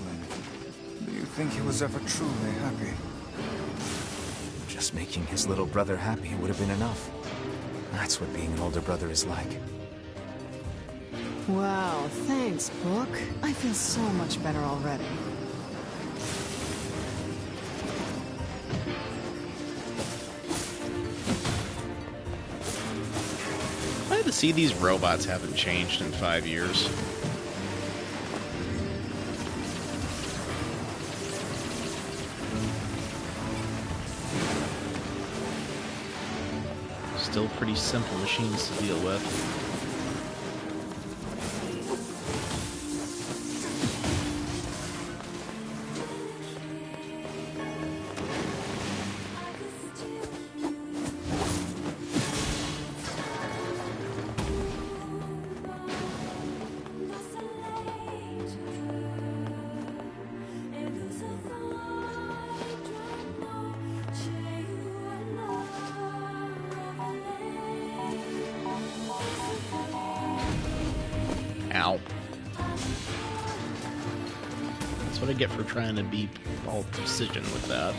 Do you think he was ever truly happy? Just making his little brother happy would have been enough. That's what being an older brother is like. Wow, thanks, book. I feel so much better already. Glad to see these robots haven't changed in 5 years. Still pretty simple machines to deal with. Ow. That's what I get for trying to be all precision with that.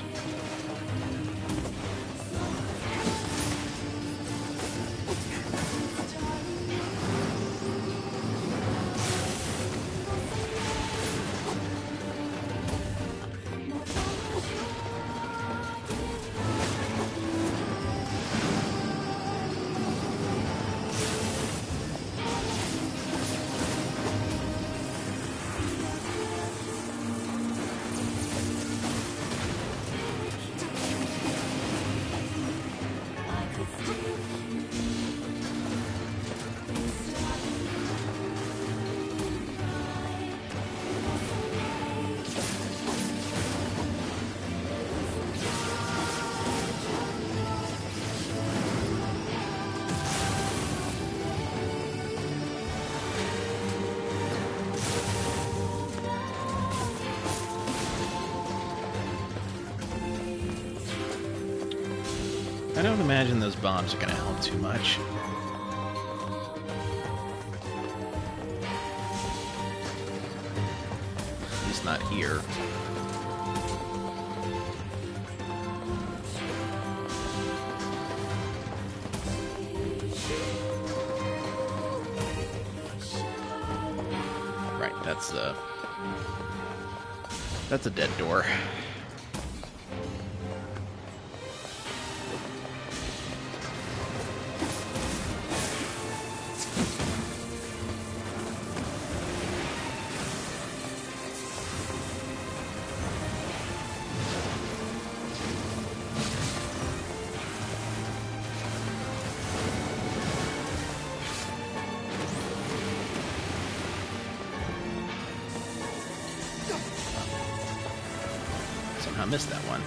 I don't imagine those bombs are going to help too much. At least not here. Right, that's a dead door. I missed that one.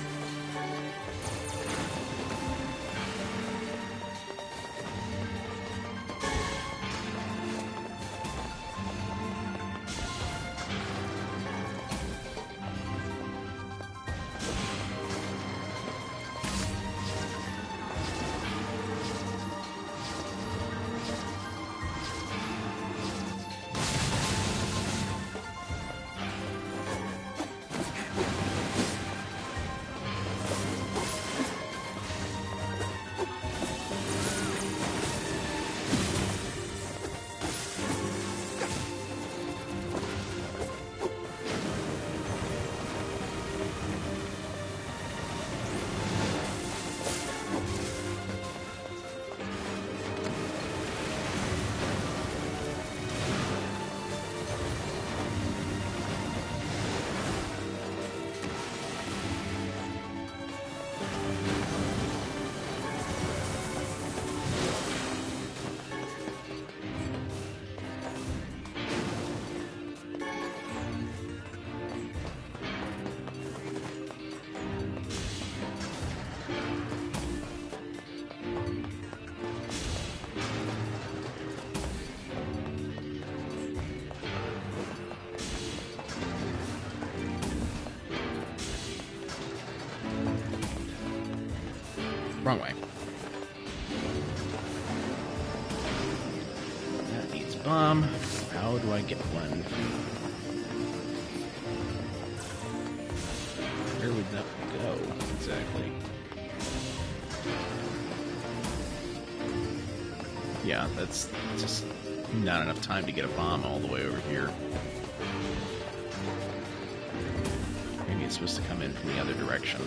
wrong way. That needs a bomb. How do I get one? Where would that go, exactly? Yeah, that's just not enough time to get a bomb all the way over here. Maybe it's supposed to come in from the other direction.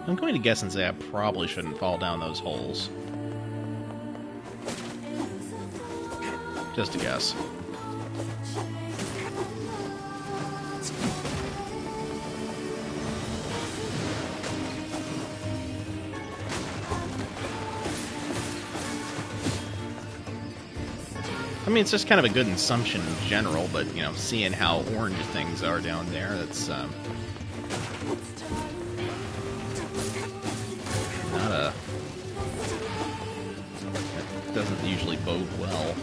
I'm going to guess and say I probably shouldn't fall down those holes. Just a guess. I mean, it's just kind of a good assumption in general, but, you know, seeing how orange things are down there, that's, not a... That doesn't usually bode well.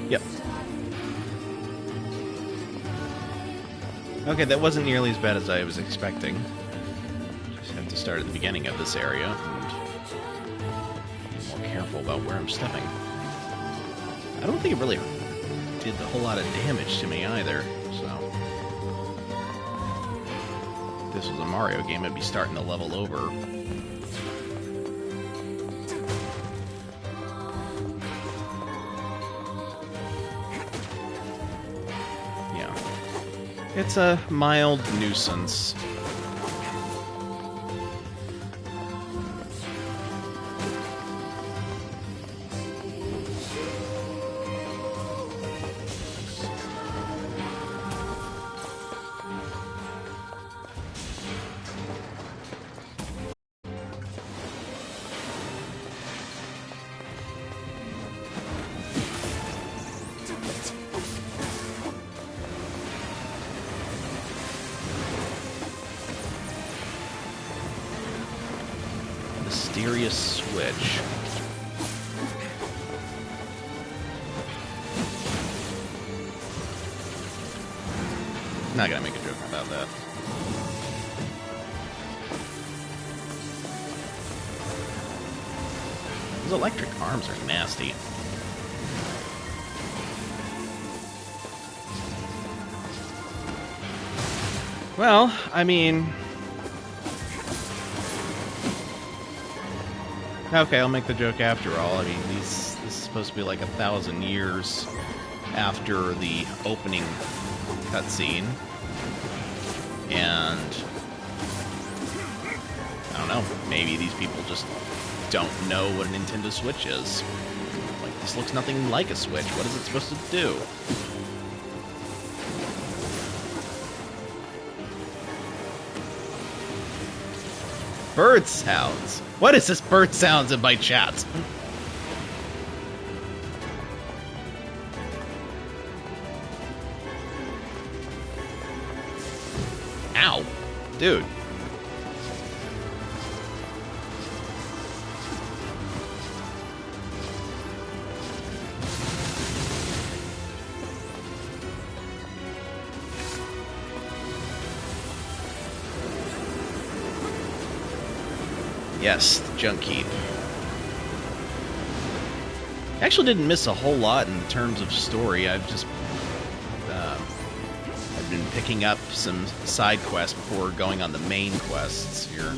Yep. Okay, that wasn't nearly as bad as I was expecting. Just have to start at the beginning of this area and be more careful about where I'm stepping. I don't think it really did a whole lot of damage to me either, so... If this was a Mario game, I'd be starting to level over. It's a mild nuisance. Mysterious switch. Not gonna make a joke about that. Those electric arms are nasty. Well, I mean... Okay, I'll make the joke after all. I mean, this is supposed to be like 1,000 years after the opening cutscene. And... I don't know, maybe these people just don't know what a Nintendo Switch is. Like, this looks nothing like a Switch. What is it supposed to do? Bird sounds. What is this bird sounds in my chat? Ow. Dude. Yes, the junk heap. Actually didn't miss a whole lot in terms of story. I've just I've been picking up some side quests before going on the main quests here.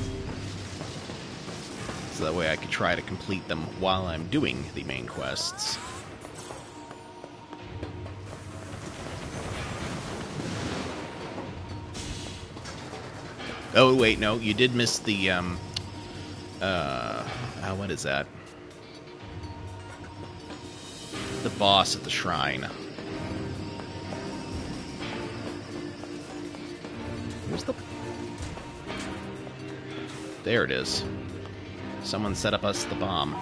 So that way I could try to complete them while I'm doing the main quests. Oh wait, no, you did miss the What is that? The boss at the shrine. Where's the... There it is. Someone set up us the bomb.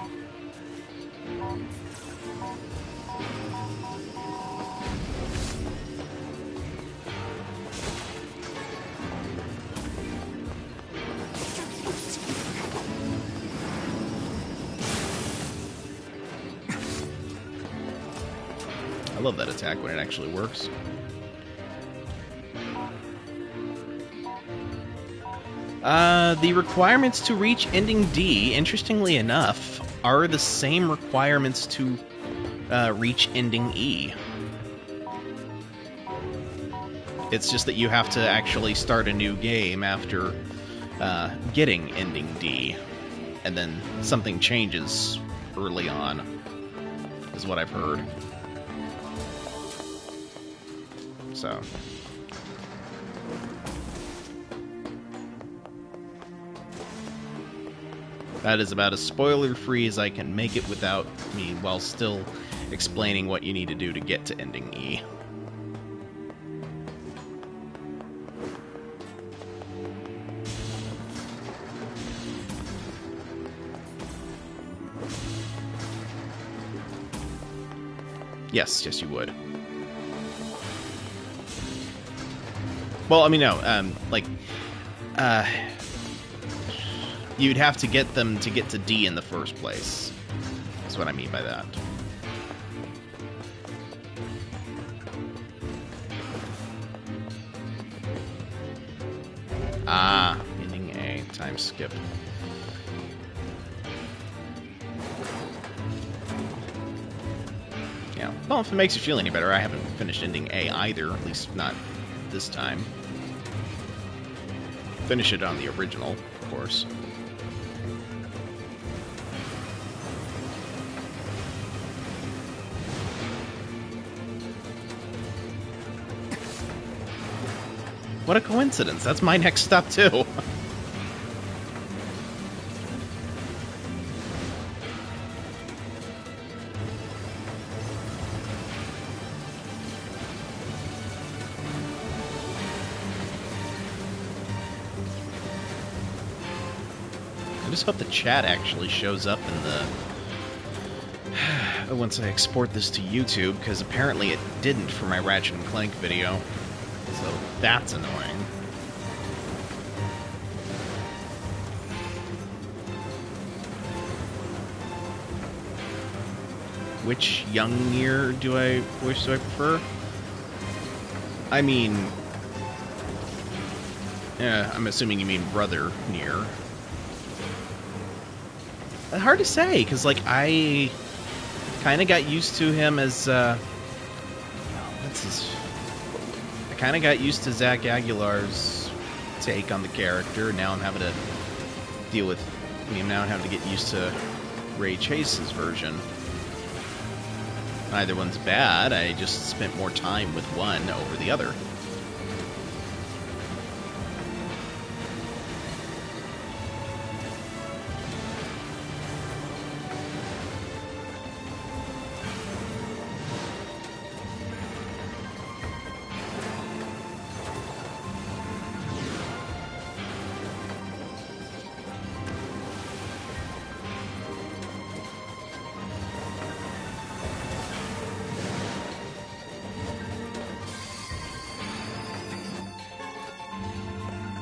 I love that attack when it actually works. The requirements to reach ending D, interestingly enough, are the same requirements to reach ending E. It's just that you have to actually start a new game after getting ending D, and then something changes early on, is what I've heard. So... that is about as spoiler-free as I can make it without me, while still explaining what you need to do to get to ending E. Yes, yes you would. Well, I mean, no, you'd have to get them to get to D in the first place. That's what I mean by that. Ah, ending A, time skip. Yeah, well, if it makes you feel any better, I haven't finished ending A either, at least not this time. Finish it on the original, of course. What a coincidence. That's my next stop, too. I just hope the chat actually shows up in the... once I export this to YouTube, because apparently it didn't for my Ratchet & Clank video. So that's annoying. Which young NieR do I prefer? I mean, yeah, I'm assuming you mean brother NieR. Hard to say, because like I kind of got used to him as what's his. I kind of got used to Zach Aguilar's take on the character. Now I'm having to deal with. I mean, now I'm having to get used to Ray Chase's version. Neither one's bad. I just spent more time with one over the other.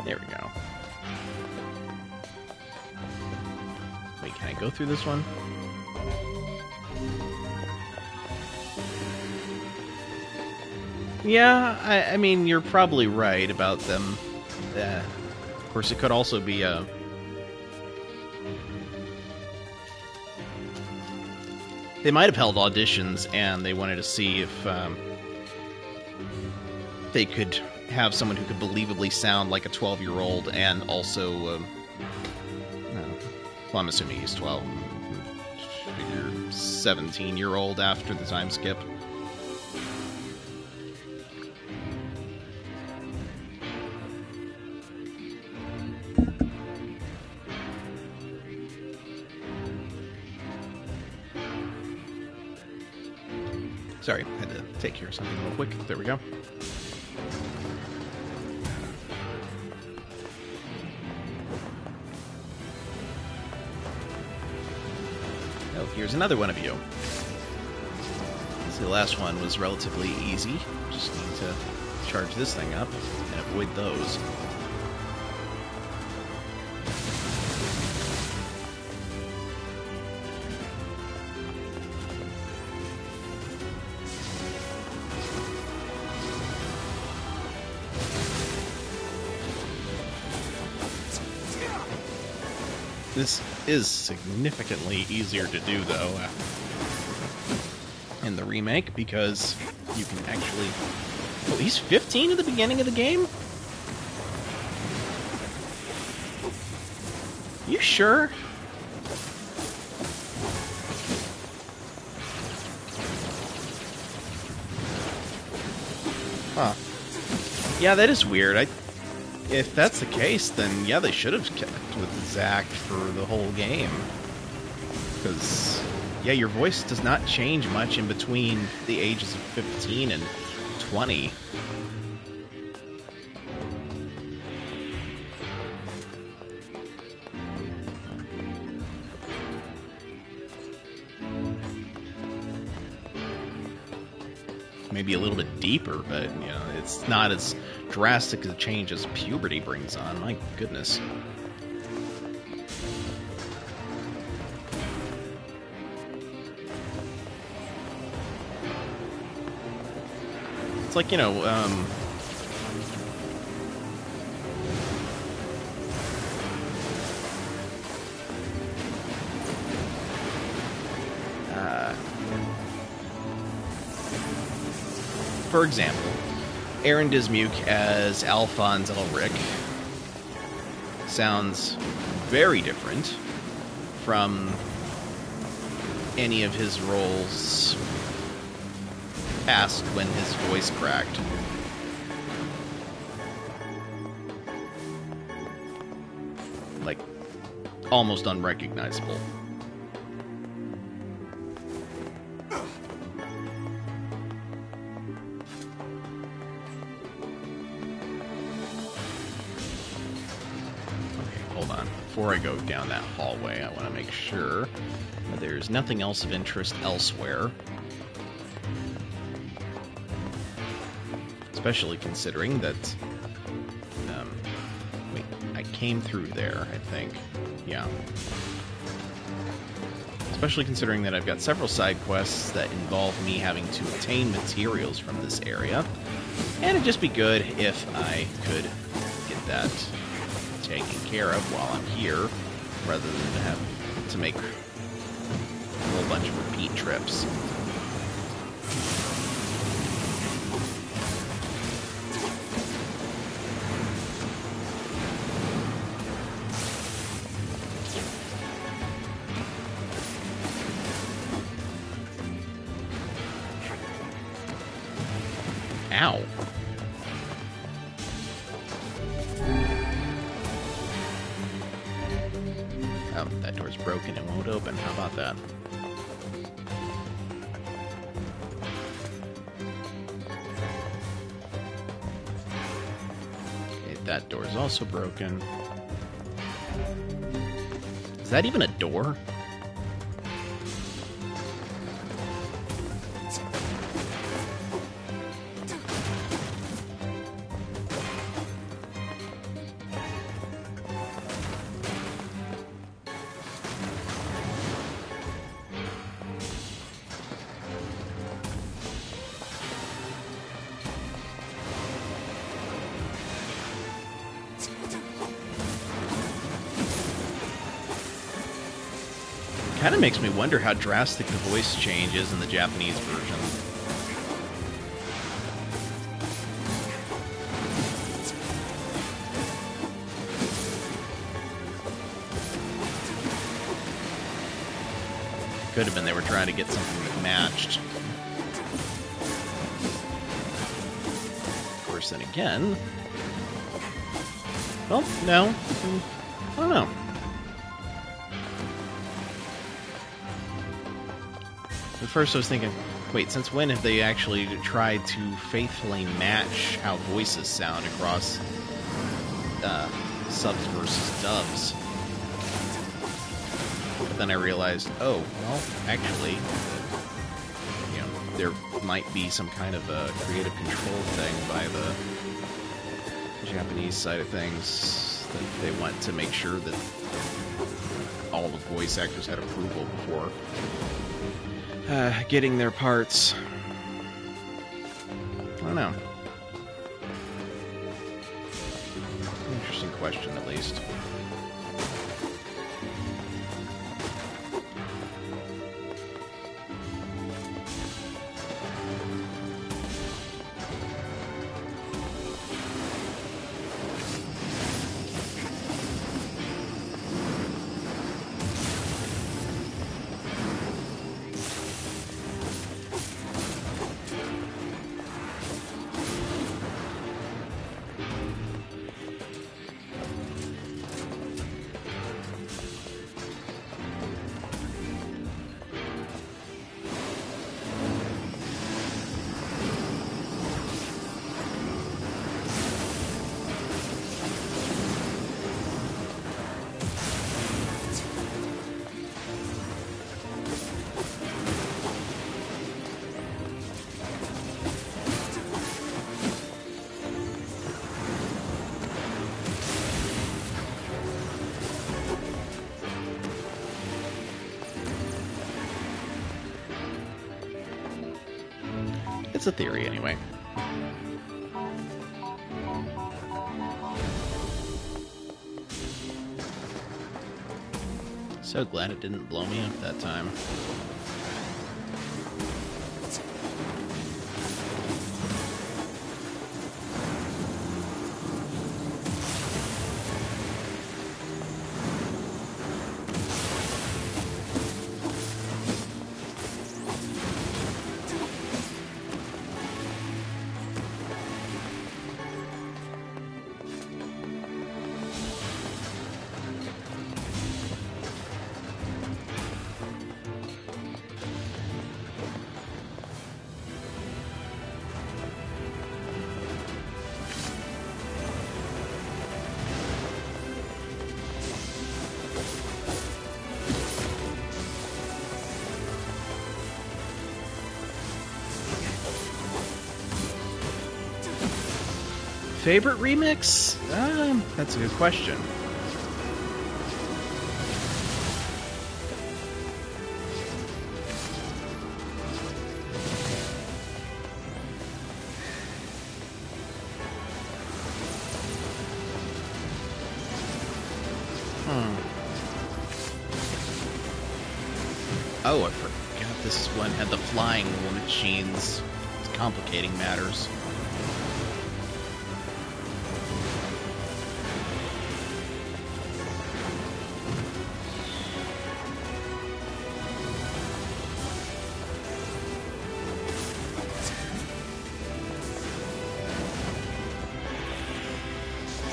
There we go. Wait, can I go through this one? Yeah, I mean, you're probably right about them. Of course, it could also be a... They might have held auditions, and they wanted to see if they could have someone who could believably sound like a 12-year-old and also... well, I'm assuming he's 12. Figure 17-year-old after the time skip. Sorry, had to take care of something real quick. There we go. Oh, here's another one of you. So the last one was relatively easy. Just need to charge this thing up and avoid those. This is significantly easier to do, though, in the remake, because you can actually... Oh, he's 15 at the beginning of the game? You sure? Huh. Yeah, that is weird. If that's the case, then yeah, they should have kept with Zack for the whole game. Because, yeah, your voice does not change much in between the ages of 15 and 20. Maybe a little bit deeper, but, you know, it's not as drastic a change as puberty brings on. My goodness. It's like, you know, for example, Aaron Dismuke as Alphonse Elric sounds very different from any of his roles past when his voice cracked. Like, almost unrecognizable. Before I go down that hallway, I want to make sure that there's nothing else of interest elsewhere. Especially considering that... wait, I came through there, I think. Yeah. Especially considering that I've got several side quests that involve me having to obtain materials from this area. And it'd just be good if I could get that taken care of while I'm here, rather than have to make a whole bunch of repeat trips. Ow. Oh, that door's broken and won't open. How about that? Okay, that door's also broken. Is that even a door? Kind of makes me wonder how drastic the voice change is in the Japanese version. Could have been they were trying to get something that matched. Of course, then again... Well, no. I don't know. At first I was thinking, Wait, since when have they actually tried to faithfully match how voices sound across subs versus dubs? But then I realized, oh, well, actually, you know, there might be some kind of a creative control thing by the Japanese side of things, that they want to make sure that all the voice actors had approval before getting their parts. I don't know. Interesting question, at least. It's a theory, anyway. So glad it didn't blow me up that time. Favorite remix? That's a good question. Oh, I forgot this one had the flying machines. It's complicating matters.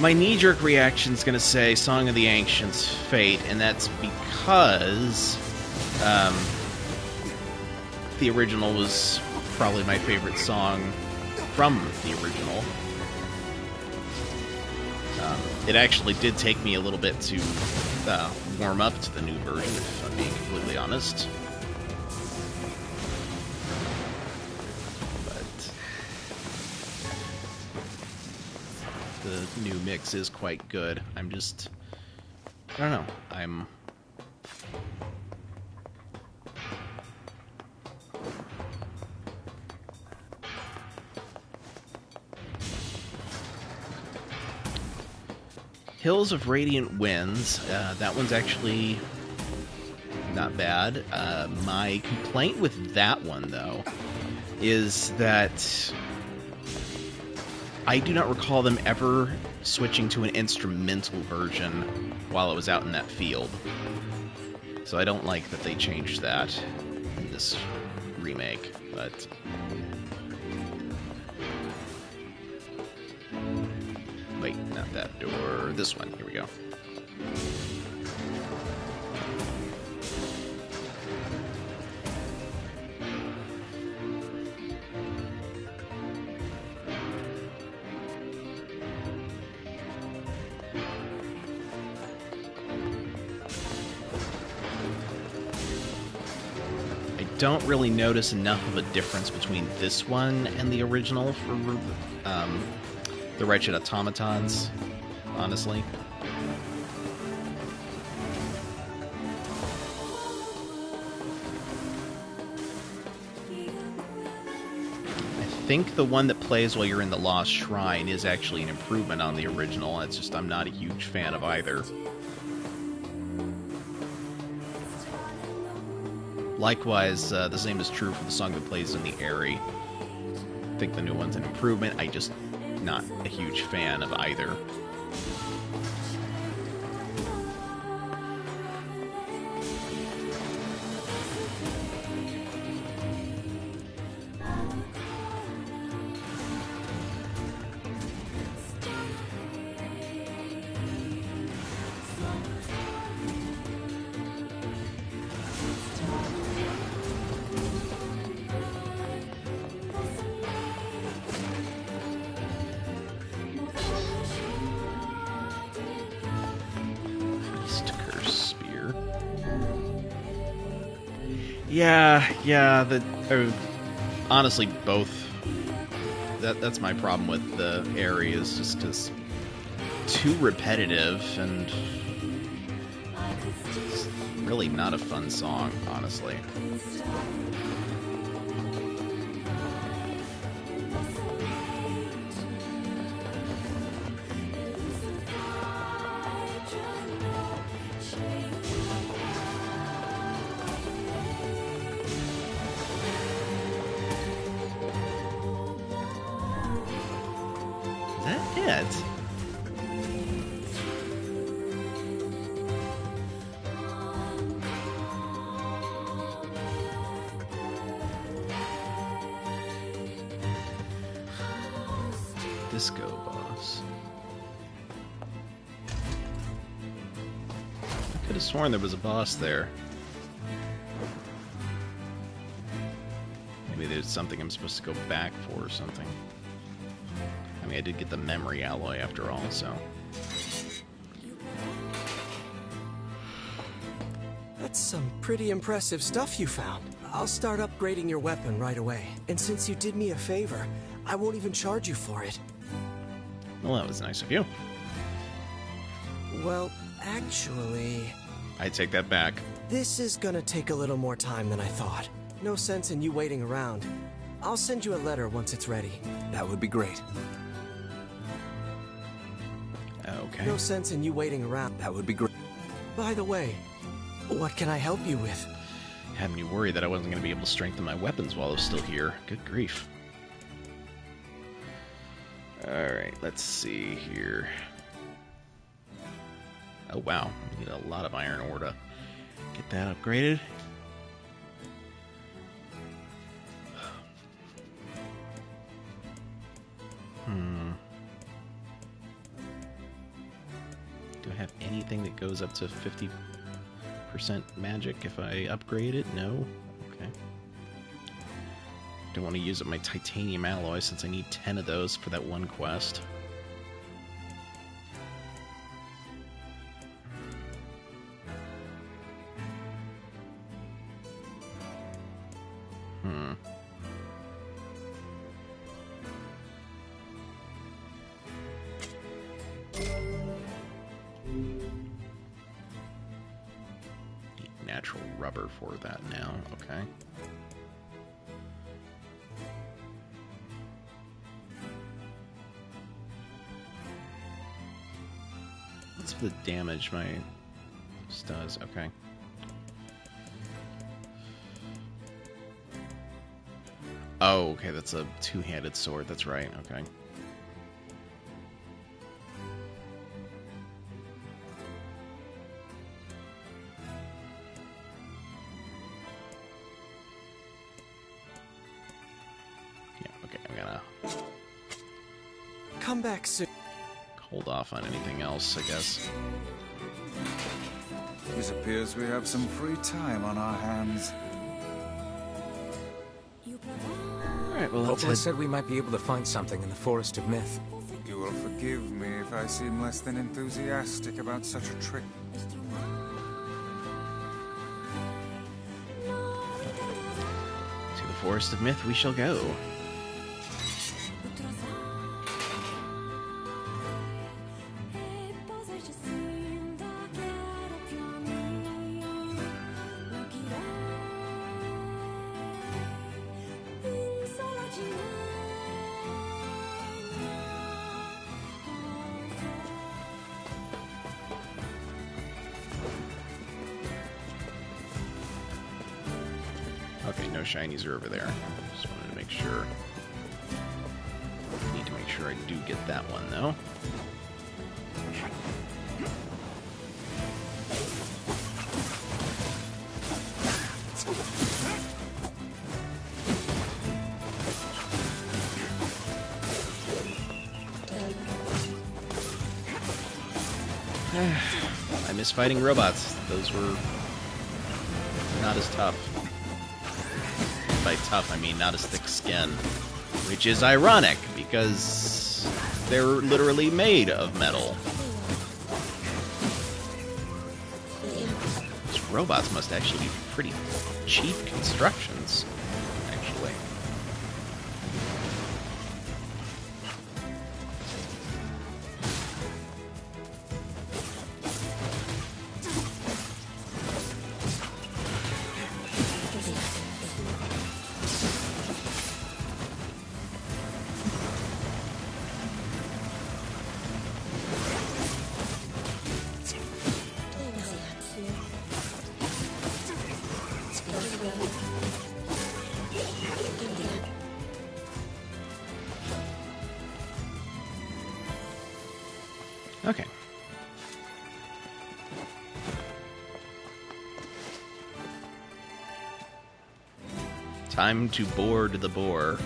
My knee-jerk reaction is going to say Song of the Ancients' Fate, and that's because the original was probably my favorite song from the original. It actually did take me a little bit to warm up to the new version, if I'm being completely honest. The new mix is quite good. I don't know. Hills of Radiant Winds. That one's actually not bad. My complaint with that one, though, is that I do not recall them ever switching to an instrumental version while it was out in that field. So I don't like that they changed that in this remake, but... Wait, not that door. This one. Here we go. don't really notice enough of a difference between this one and the original for the Wretched Automatons, honestly. I think the one that plays while you're in the Lost Shrine is actually an improvement on the original. It's just I'm not a huge fan of either. Likewise, the same is true for the song that plays in the Airy. I think the new one's an improvement. I just not a huge fan of either. Yeah, honestly, both. That's my problem with the Airy, is just because too repetitive and it's really not a fun song, honestly. Disco boss. I could have sworn there was a boss there. Maybe there's something I'm supposed to go back for or something. I mean, I did get the memory alloy after all, so... That's some pretty impressive stuff you found. I'll start upgrading your weapon right away. And since you did me a favor, I won't even charge you for it. Well, that was nice of you. Well, actually... I take that back. This is gonna take a little more time than I thought. No sense in you waiting around. I'll send you a letter once it's ready. That would be great. Okay. No sense in you waiting around. That would be great. By the way, what can I help you with? Had me worried that I wasn't going to be able to strengthen my weapons while I was still here. Good grief. Alright, let's see here. Oh wow, we need a lot of iron ore to get that upgraded. Do I have anything that goes up to 50% magic if I upgrade it? No? Okay. Don't want to use up my titanium alloy since I need 10 of those for that one quest. Natural rubber for that now, okay. What's the damage my this does? Okay. Oh, okay, that's a two-handed sword, that's right, okay. Come back soon. Hold off on anything else, I guess. It appears we have some free time on our hands. Alright, well, Hopefully said we might be able to find something in the Forest of Myth. You will forgive me if I seem less than enthusiastic about such a trip. Forest of Myth we shall go. Okay, no shinies are over there. Just wanted to make sure. Need to make sure I do get that one, though. I miss fighting robots. Those were not as tough. By tough, I mean not as thick skin. Which is ironic, because they're literally made of metal. These robots must actually be pretty cheap constructions, actually. Okay. Time to board the boar.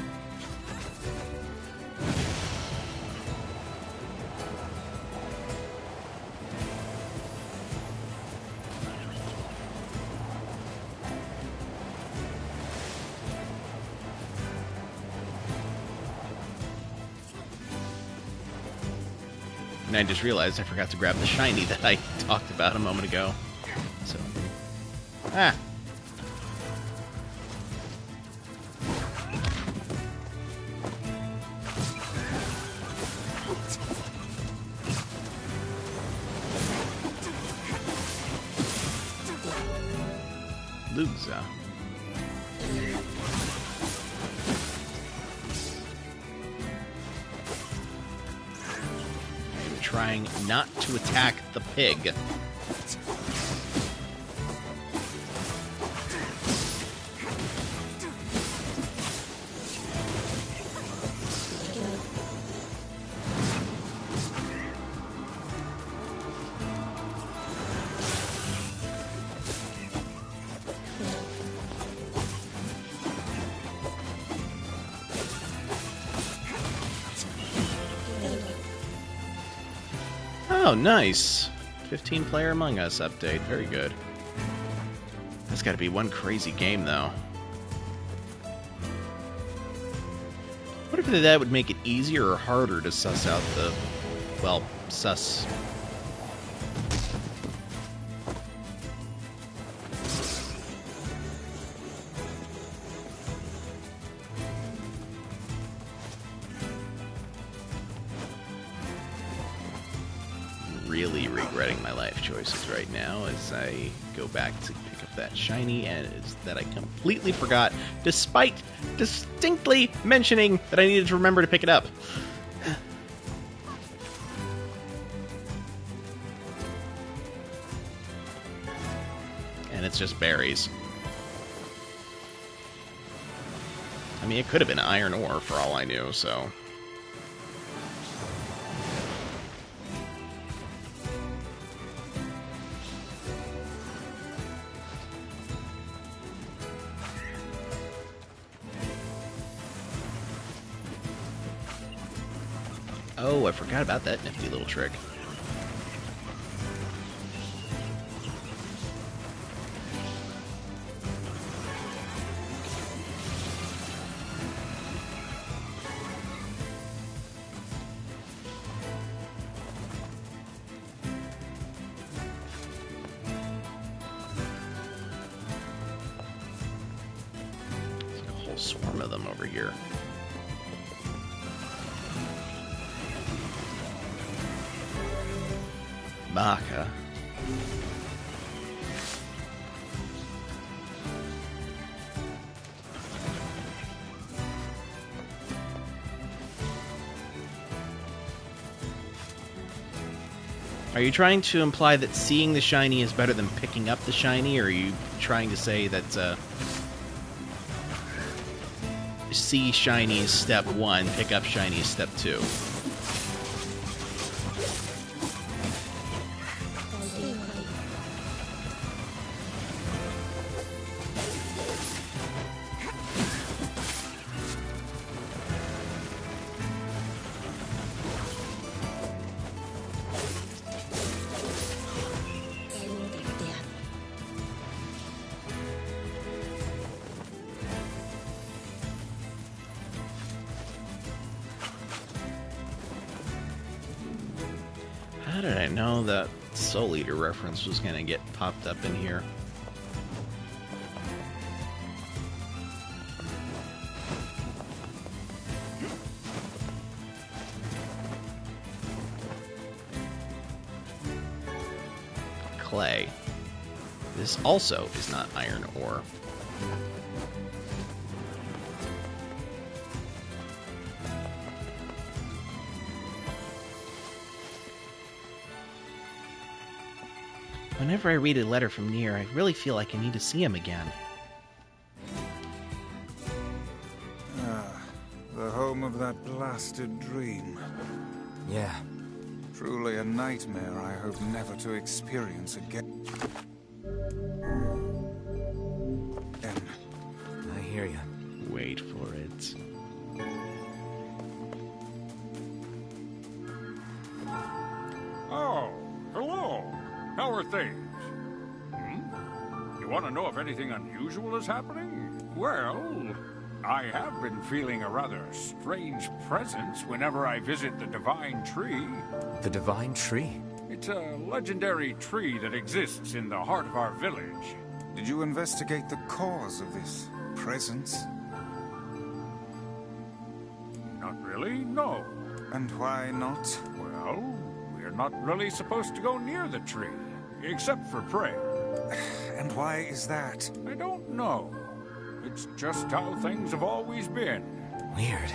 And I just realized I forgot to grab the shiny that I talked about a moment ago. So, Luxa. I'm trying not to attack the pig. Oh, nice. 15-player Among Us update. Very good. That's got to be one crazy game, though. What if that would make it easier or harder to suss out the... well, suss... really regretting my life choices right now as I go back to pick up that shiny, and it's that I completely forgot, despite distinctly mentioning that I needed to remember to pick it up. And it's just berries. I mean, it could have been iron ore for all I knew, so... Oh, I forgot about that nifty little trick. swarm of them over here. Baka. Are you trying to imply that seeing the shiny is better than picking up the shiny, or are you trying to say that see shiny is step 1, pick up shiny is step 2? How did I know that Soul Eater reference was going to get popped up in here? Clay. This also is not iron ore. Whenever I read a letter from NieR, I really feel like I need to see him again. Ah, the home of that blasted dream. Yeah. Truly a nightmare I hope never to experience again. I hear you. Wait for it. Oh, hello. How are things? You want to know if anything unusual is happening? Well, I have been feeling a rather strange presence whenever I visit the Divine Tree. The Divine Tree? It's a legendary tree that exists in the heart of our village. Did you investigate the cause of this presence? Not really, no. And why not? Well, we're not really supposed to go near the tree, except for prayer. And why is that? I don't know. It's just how things have always been. Weird.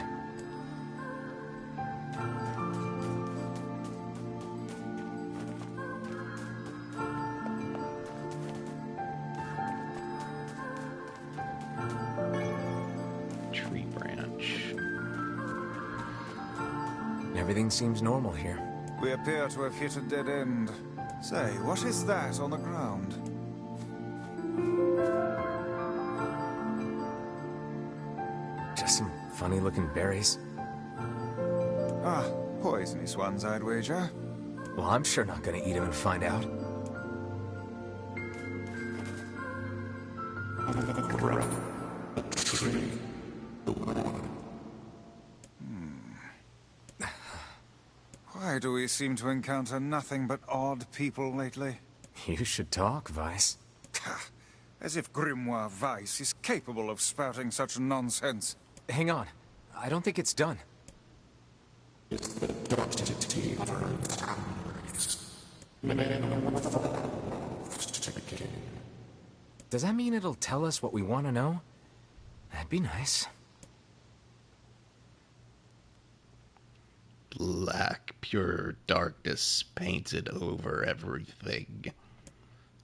Tree branch. Everything seems normal here. We appear to have hit a dead end. Say, what is that on the ground? Just some funny-looking berries. Ah, poisonous ones, I'd wager. Well, I'm sure not gonna eat them and find out. Why do we seem to encounter nothing but odd people lately? You should talk, Vice. As if Grimoire Vice is capable of spouting such nonsense. Hang on. I don't think it's done. Does that mean it'll tell us what we want to know? That'd be nice. Black, pure darkness painted over everything.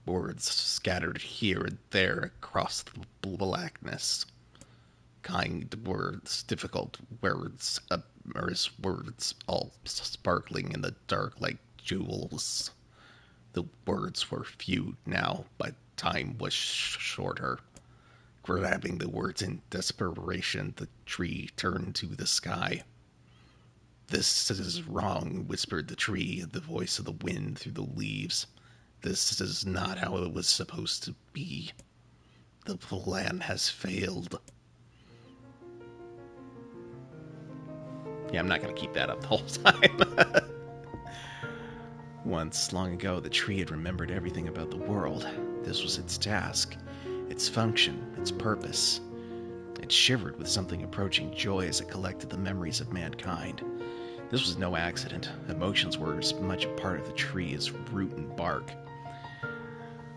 Words scattered here and there across the blackness. Kind words, difficult words, amorous words, all sparkling in the dark like jewels. The words were few now, but time was shorter. Grabbing the words in desperation, the tree turned to the sky. "This is wrong," whispered the tree, the voice of the wind through the leaves. "This is not how it was supposed to be. The plan has failed." Yeah, I'm not going to keep that up the whole time. Once, long ago, the tree had remembered everything about the world. This was its task, its function, its purpose. It shivered with something approaching joy as it collected the memories of mankind. This was no accident. Emotions were as much a part of the tree as root and bark.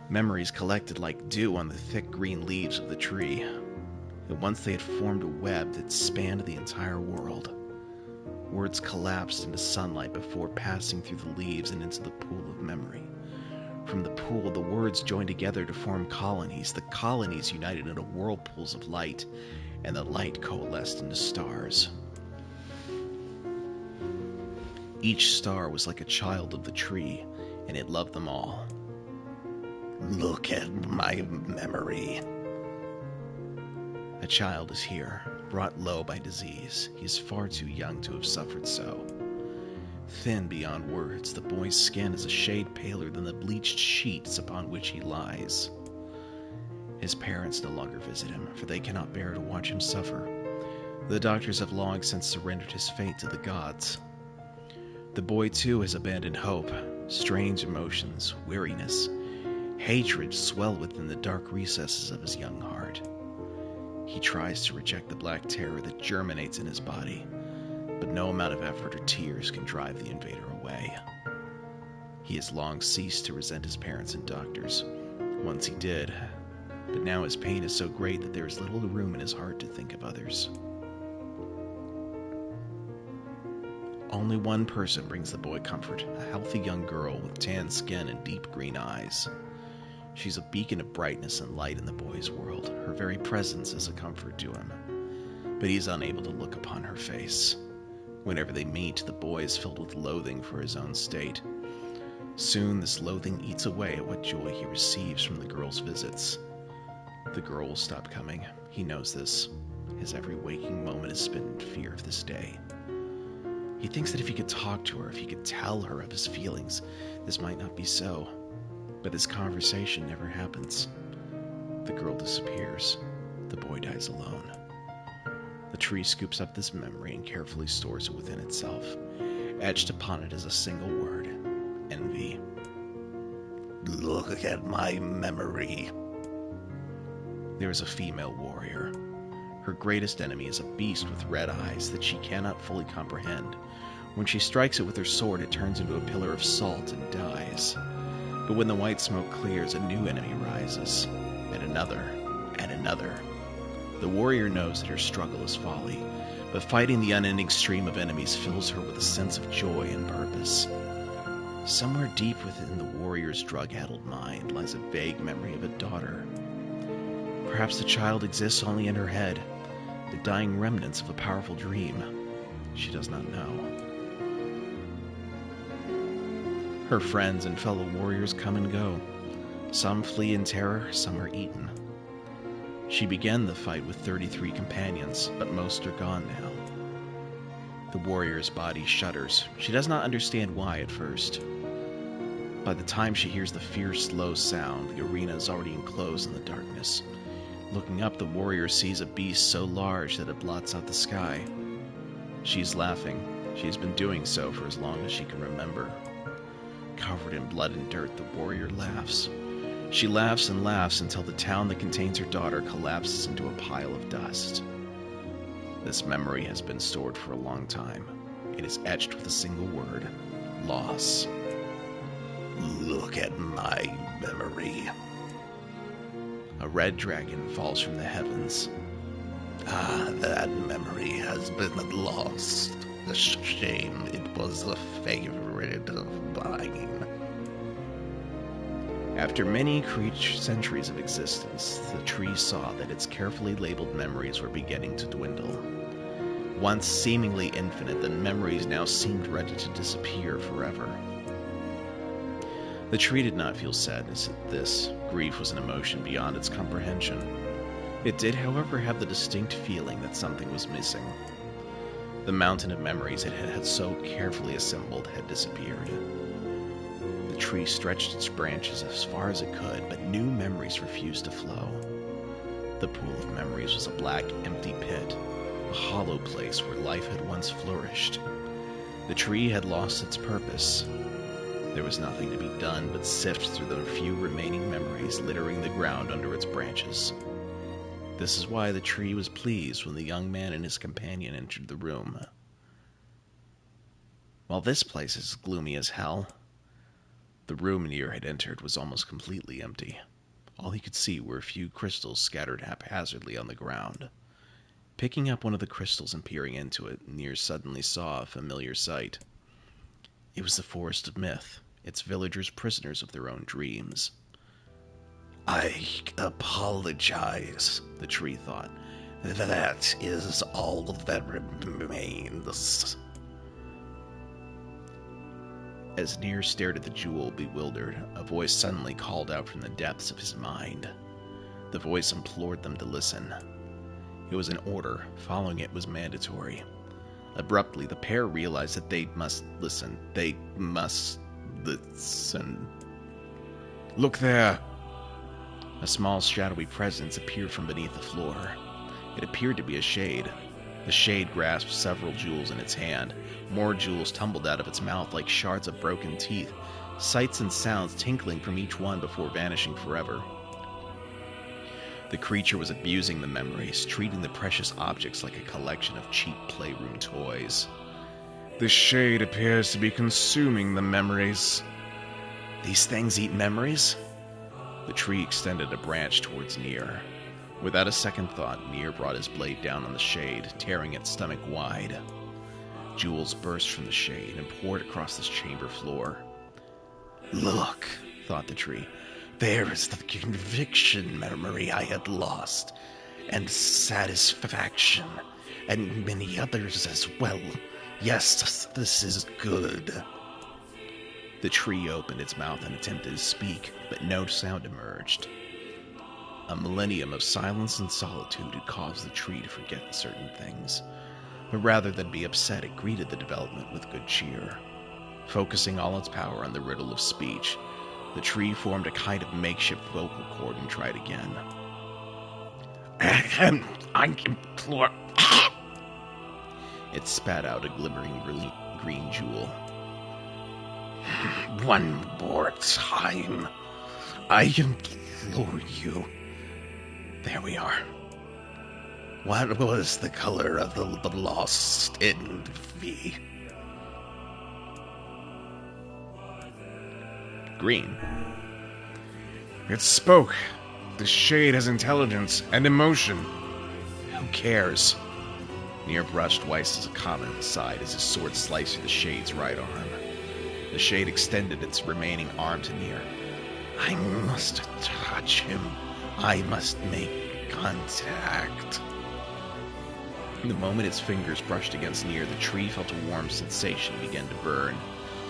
Memories collected like dew on the thick green leaves of the tree. And once they had formed a web that spanned the entire world. Words collapsed into sunlight before passing through the leaves and into the pool of memory. From the pool, the words joined together to form colonies. The colonies united into whirlpools of light, and the light coalesced into stars. Each star was like a child of the tree, and it loved them all. Look at my memory. A child is here, brought low by disease. He is far too young to have suffered so. Thin beyond words, the boy's skin is a shade paler than the bleached sheets upon which he lies. His parents no longer visit him, for they cannot bear to watch him suffer. The doctors have long since surrendered his fate to the gods. The boy, too, has abandoned hope. Strange emotions, weariness, hatred swell within the dark recesses of his young heart. He tries to reject the black terror that germinates in his body, but no amount of effort or tears can drive the invader away. He has long ceased to resent his parents and doctors. Once he did, but now his pain is so great that there is little room in his heart to think of others. Only one person brings the boy comfort, a healthy young girl with tan skin and deep green eyes. She's a beacon of brightness and light in the boy's world. Her very presence is a comfort to him. But he is unable to look upon her face. Whenever they meet, the boy is filled with loathing for his own state. Soon this loathing eats away at what joy he receives from the girl's visits. The girl will stop coming. He knows this. His every waking moment is spent in fear of this day. He thinks that if he could talk to her, if he could tell her of his feelings, this might not be so. But this conversation never happens. The girl disappears. The boy dies alone. The tree scoops up this memory and carefully stores it within itself. Etched upon it is a single word: envy. Look at my memory. There is a female warrior. Her greatest enemy is a beast with red eyes that she cannot fully comprehend. When she strikes it with her sword, it turns into a pillar of salt and dies. But when the white smoke clears, a new enemy rises, and another, and another. The warrior knows that her struggle is folly, but fighting the unending stream of enemies fills her with a sense of joy and purpose. Somewhere deep within the warrior's drug-addled mind lies a vague memory of a daughter. Perhaps the child exists only in her head, the dying remnants of a powerful dream. She does not know. Her friends and fellow warriors come and go. Some flee in terror, some are eaten. She began the fight with 33 companions, but most are gone now. The warrior's body shudders. She does not understand why at first. By the time she hears the fierce, low sound, the arena is already enclosed in the darkness. Looking up, the warrior sees a beast so large that it blots out the sky. She is laughing. She has been doing so for as long as she can remember. Covered in blood and dirt, the warrior laughs. She laughs and laughs until the town that contains her daughter collapses into a pile of dust. This memory has been stored for a long time. It is etched with a single word: loss. Look at my memory. A red dragon falls from the heavens. Ah, that memory has been lost. A shame, it was a favorite of mine. After many centuries of existence, the tree saw that its carefully labeled memories were beginning to dwindle. Once seemingly infinite, the memories now seemed ready to disappear forever. The tree did not feel sadness at this. Grief was an emotion beyond its comprehension. It did, however, have the distinct feeling that something was missing. The mountain of memories it had so carefully assembled had disappeared. The tree stretched its branches as far as it could, but new memories refused to flow. The pool of memories was a black, empty pit, a hollow place where life had once flourished. The tree had lost its purpose. There was nothing to be done but sift through the few remaining memories littering the ground under its branches. This is why the tree was pleased when the young man and his companion entered the room. While this place is gloomy as hell, the room NieR had entered was almost completely empty. All he could see were a few crystals scattered haphazardly on the ground. Picking up one of the crystals and peering into it, NieR suddenly saw a familiar sight. It was the Forest of Myth, its villagers prisoners of their own dreams. I apologize, the tree thought. That is all that remains. As NieR stared at the jewel, bewildered, a voice suddenly called out from the depths of his mind. The voice implored them to listen. It was an order. Following it was mandatory. Abruptly, the pair realized that they must listen. They must listen. Look there! A small, shadowy presence appeared from beneath the floor. It appeared to be a shade. The shade grasped several jewels in its hand. More jewels tumbled out of its mouth like shards of broken teeth, sights and sounds tinkling from each one before vanishing forever. The creature was abusing the memories, treating the precious objects like a collection of cheap playroom toys. The shade appears to be consuming the memories. These things eat memories? The tree extended a branch towards NieR. Without a second thought, NieR brought his blade down on the shade, tearing its stomach wide. Jewels burst from the shade and poured across the chamber floor. Look, thought the tree. There is the conviction memory I had lost, and satisfaction, and many others as well. Yes, this is good. The tree opened its mouth and attempted to speak, but no sound emerged. A millennium of silence and solitude had caused the tree to forget certain things, but rather than be upset, it greeted the development with good cheer. Focusing all its power on the riddle of speech, the tree formed a kind of makeshift vocal cord and tried again. I implore... It spat out a glimmering green jewel. One more time. I implore you. There we are. What was the color of the lost envy? Green. It spoke. The shade has intelligence and emotion. Who cares? NieR brushed Weiss's comment aside as his sword sliced through the shade's right arm. The shade extended its remaining arm to NieR. I must touch him. I must make contact. The moment its fingers brushed against NieR, the tree felt a warm sensation begin to burn.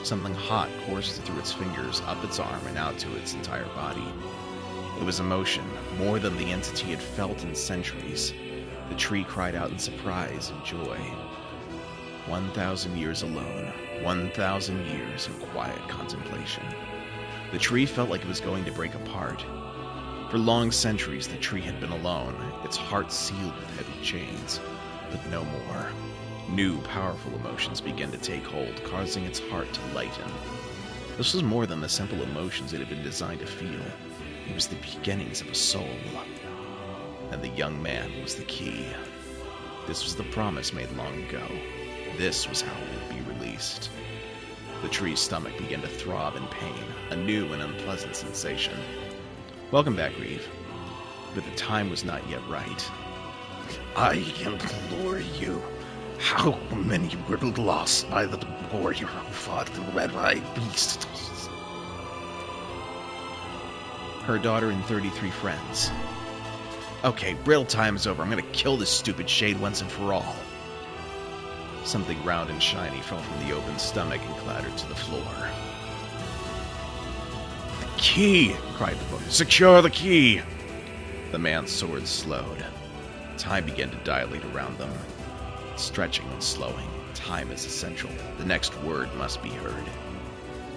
Something hot coursed through its fingers, up its arm, and out to its entire body. It was emotion, more than the entity had felt in centuries. The tree cried out in surprise and joy. 1,000 years alone, 1,000 years of quiet contemplation. The tree felt like it was going to break apart. For long centuries, the tree had been alone, its heart sealed with heavy chains. But no more. New, powerful emotions began to take hold, causing its heart to lighten. This was more than the simple emotions it had been designed to feel. It was the beginnings of a soul. And the young man was the key. This was the promise made long ago. This was how it would be released. The tree's stomach began to throb in pain, a new and unpleasant sensation. Welcome back, Reeve. But the time was not yet right. I implore you. How many were lost by the warrior who fought the red-eyed beast? Her daughter and 33 friends. Okay, real time is over. I'm gonna kill this stupid shade once and for all. Something round and shiny fell from the open stomach and clattered to the floor. The key! Cried the book. Secure the key! The man's sword slowed. Time began to dilate around them. Stretching and slowing. Time is essential. The next word must be heard.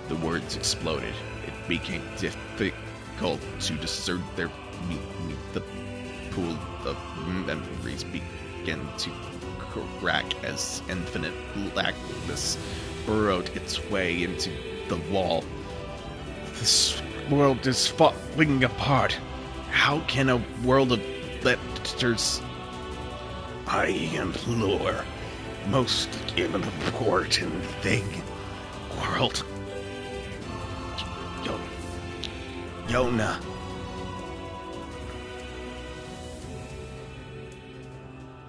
The words exploded. It became difficult to discern their the pool of memories began to crack as infinite blackness burrowed its way into the wall. This world is falling apart. How can a world of letters. I implore, most important thing, world. Yona.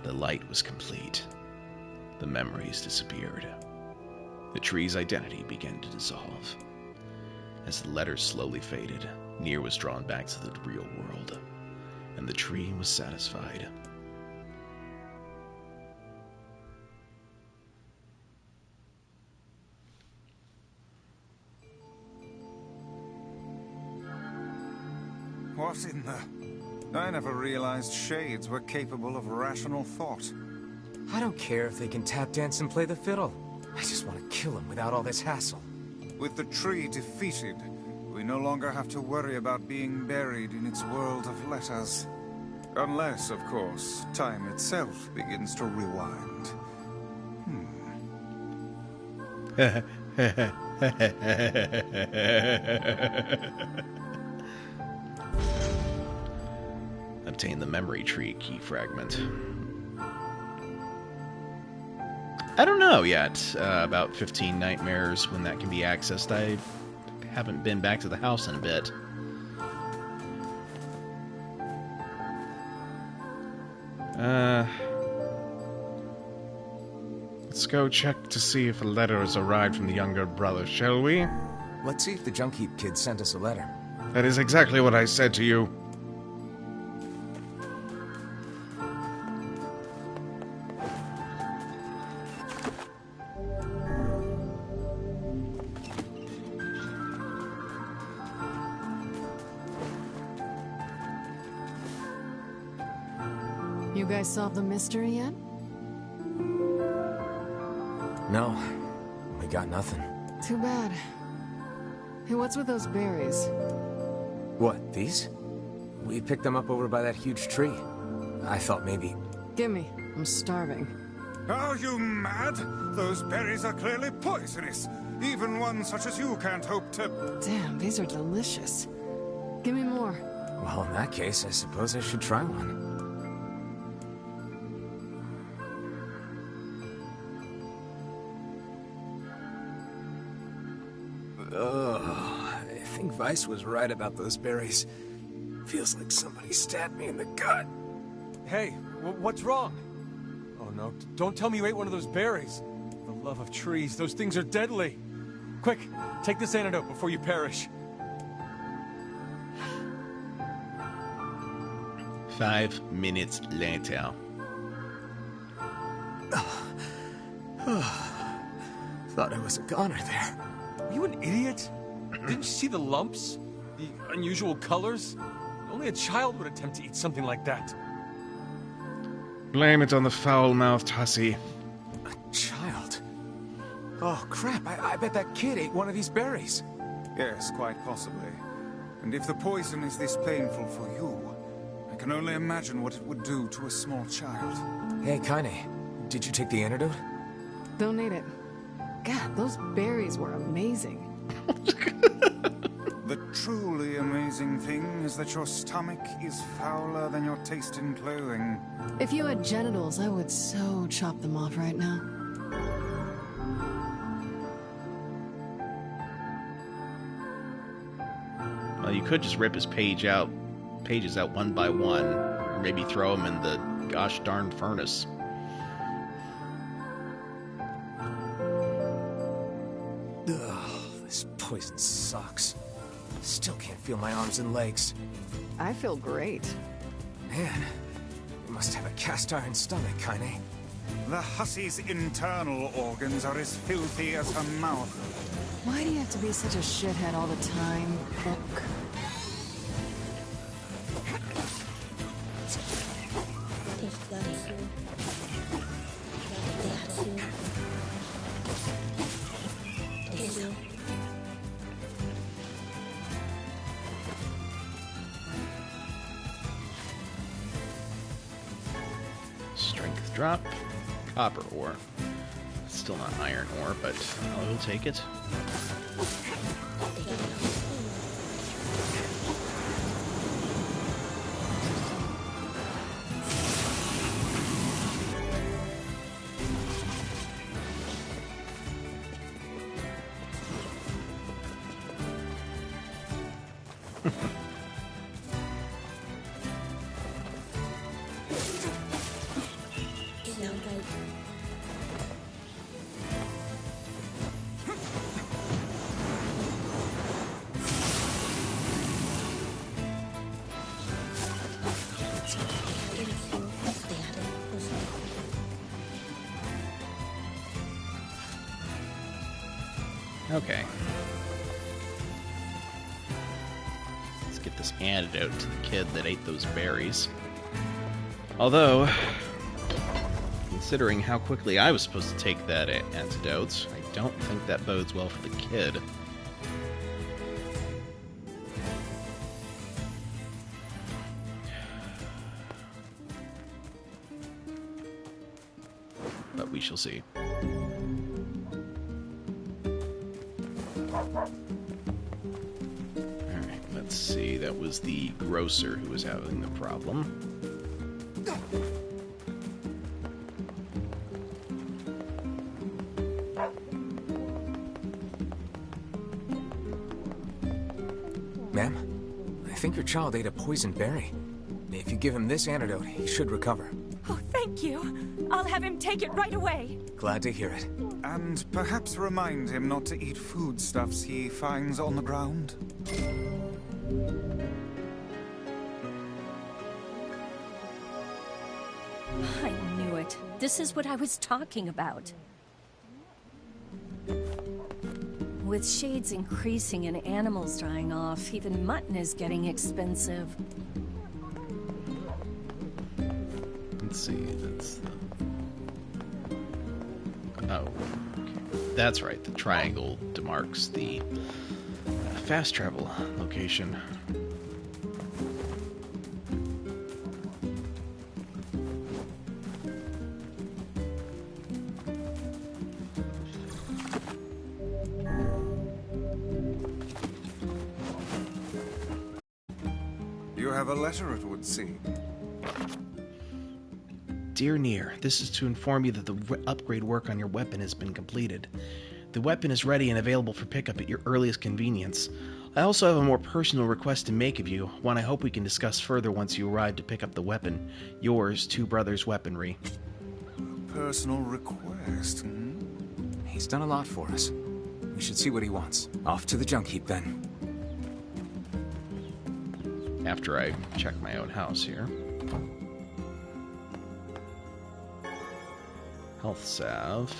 The light was complete. The memories disappeared. The tree's identity began to dissolve. As the letters slowly faded, NieR was drawn back to the real world, and the tree was satisfied. What in the... I never realized shades were capable of rational thought. I don't care if they can tap dance and play the fiddle. I just want to kill them without all this hassle. With the tree defeated, we no longer have to worry about being buried in its world of letters. Unless, of course, time itself begins to rewind. Obtain the memory tree key fragment. I don't know yet about 15 Nightmares when that can be accessed. I haven't been back to the house in a bit. Let's go check to see if a letter has arrived from the younger brother, shall we? Let's see if the Junkheap kid sent us a letter. That is exactly what I said to you. You guys solved the mystery yet? No, we got nothing. Too bad. Hey, what's with those berries? What, these? We picked them up over by that huge tree. I thought maybe... Gimme. I'm starving. Are you mad? Those berries are clearly poisonous. Even one such as you can't hope to... Damn, these are delicious. Give me more. Well, in that case, I suppose I should try one. I think Weiss was right about those berries. Feels like somebody stabbed me in the gut. Hey, what's wrong? Oh no, don't tell me you ate one of those berries. For the love of trees, those things are deadly. Quick, take this antidote before you perish. 5 minutes later. Thought I was a goner there. Are you an idiot? Didn't you see the lumps? The unusual colors? Only a child would attempt to eat something like that. Blame it on the foul-mouthed hussy. A child? Oh, crap. I bet that kid ate one of these berries. Yes, quite possibly. And if the poison is this painful for you, I can only imagine what it would do to a small child. Hey, Kaine, did you take the antidote? Don't need it. God, those berries were amazing. The truly amazing thing is that your stomach is fouler than your taste in clothing. If you had genitals, I would so chop them off right now. Well, you could just rip his pages out one by one, or maybe throw them in the gosh darn furnace. This poison sucks. Still can't feel my arms and legs. I feel great. Man, you must have a cast iron stomach, Kaine. The hussy's internal organs are as filthy as her mouth. Why do you have to be such a shithead all the time, Book? Strength drop. Copper ore. Still not iron ore, but I will take it. Okay. Let's get this antidote to the kid that ate those berries. Although, considering how quickly I was supposed to take that antidote, I don't think that bodes well for the kid. But we shall see. Alright, let's see. That was the grocer who was having the problem. Ma'am, I think your child ate a poisoned berry. If you give him this antidote, he should recover. Oh, thank you. I'll have him take it right away. Glad to hear it. And perhaps remind him not to eat foodstuffs he finds on the ground. I knew it. This is what I was talking about. With shades increasing and animals dying off, even mutton is getting expensive. Let's see, that's the... Oh, okay. That's right, the triangle demarks the fast travel location. You have a letter, it would seem. Dear NieR, this is to inform you that the upgrade work on your weapon has been completed. The weapon is ready and available for pickup at your earliest convenience. I also have a more personal request to make of you, one I hope we can discuss further once you arrive to pick up the weapon. Yours, Two Brothers Weaponry. Personal request, He's done a lot for us. We should see what he wants. Off to the junk heap, then. After I check my own house here. Health salve.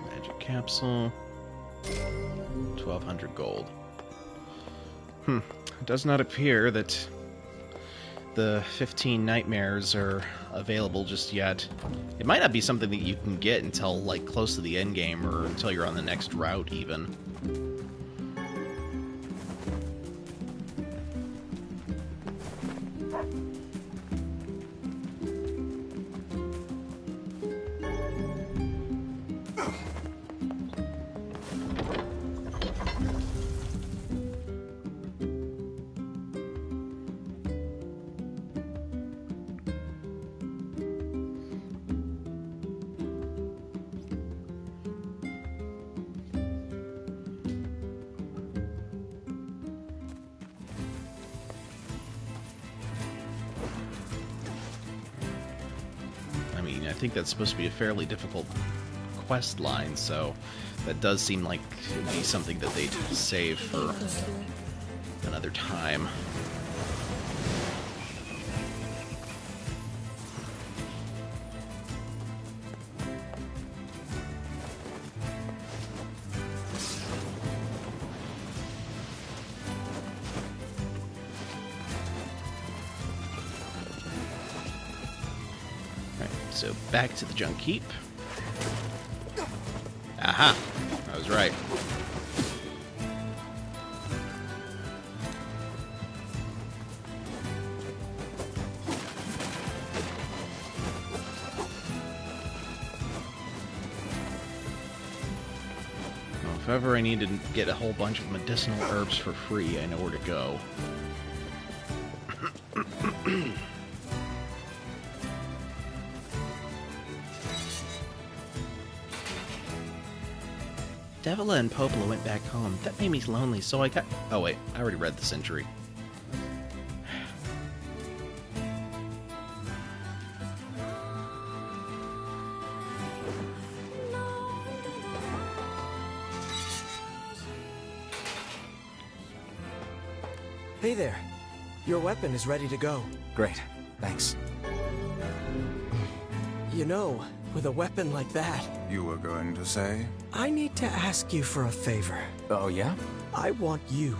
Magic capsule. 1,200 gold. It does not appear that the 15 nightmares are available just yet. It might not be something that you can get until, like, close to the end game, or until you're on the next route, even. I think that's supposed to be a fairly difficult quest line, so that does seem like it would be something that they'd save for another time. So back to the junk heap. Aha! I was right. Well, if ever I need to get a whole bunch of medicinal herbs for free, I know where to go. Devila and Popola went back home. That made me lonely, so I got... Oh, wait. I already read this entry. Hey there. Your weapon is ready to go. Great. Thanks. You know, with a weapon like that... You were going to say? I need to ask you for a favor. Oh, yeah? I want you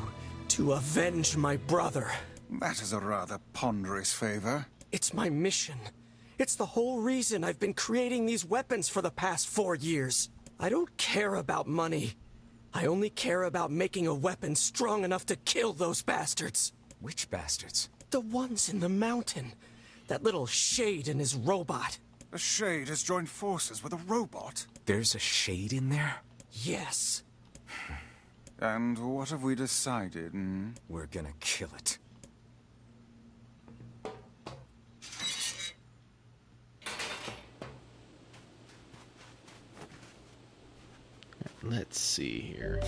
to avenge my brother. That is a rather ponderous favor. It's my mission. It's the whole reason I've been creating these weapons for the past 4 years. I don't care about money. I only care about making a weapon strong enough to kill those bastards. Which bastards? The ones in the mountain. That little Shade and his robot. A Shade has joined forces with a robot? There's a Shade in there? Yes. And what have we decided? We're gonna kill it. Let's see here.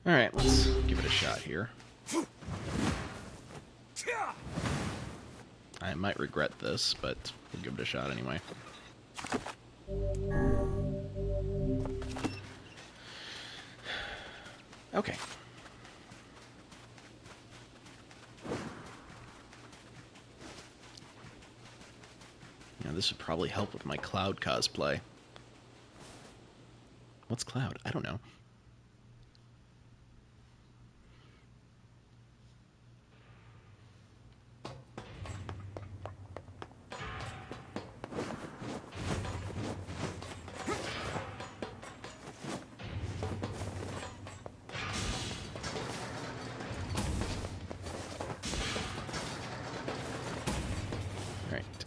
Alright, let's give it a shot here. I might regret this, but we'll give it a shot anyway. Okay. Now this would probably help with my Cloud cosplay. What's Cloud? I don't know.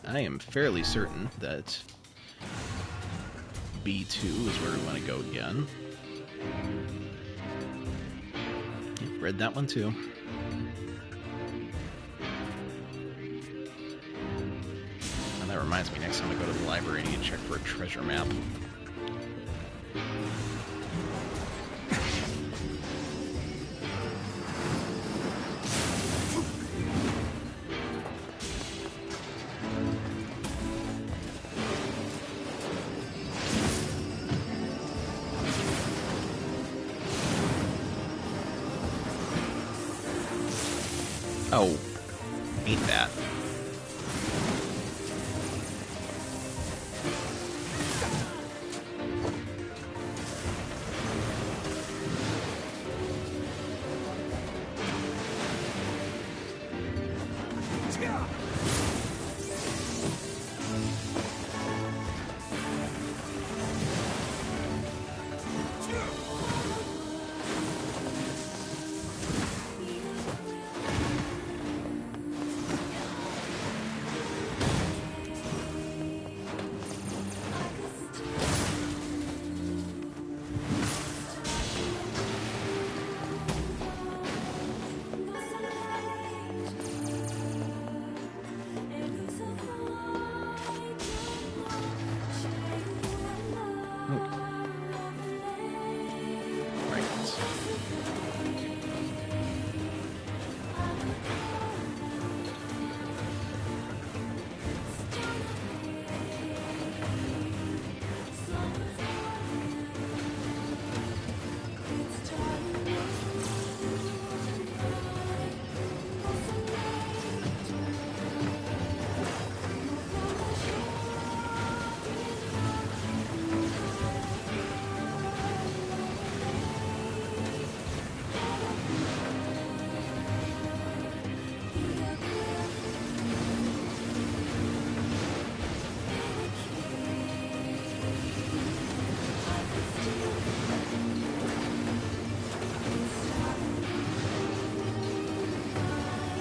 I am fairly certain that B2 is where we want to go again. Yep, read that one too. And that reminds me, next time I go to the library, I need to check for a treasure map. Oh, ain't that.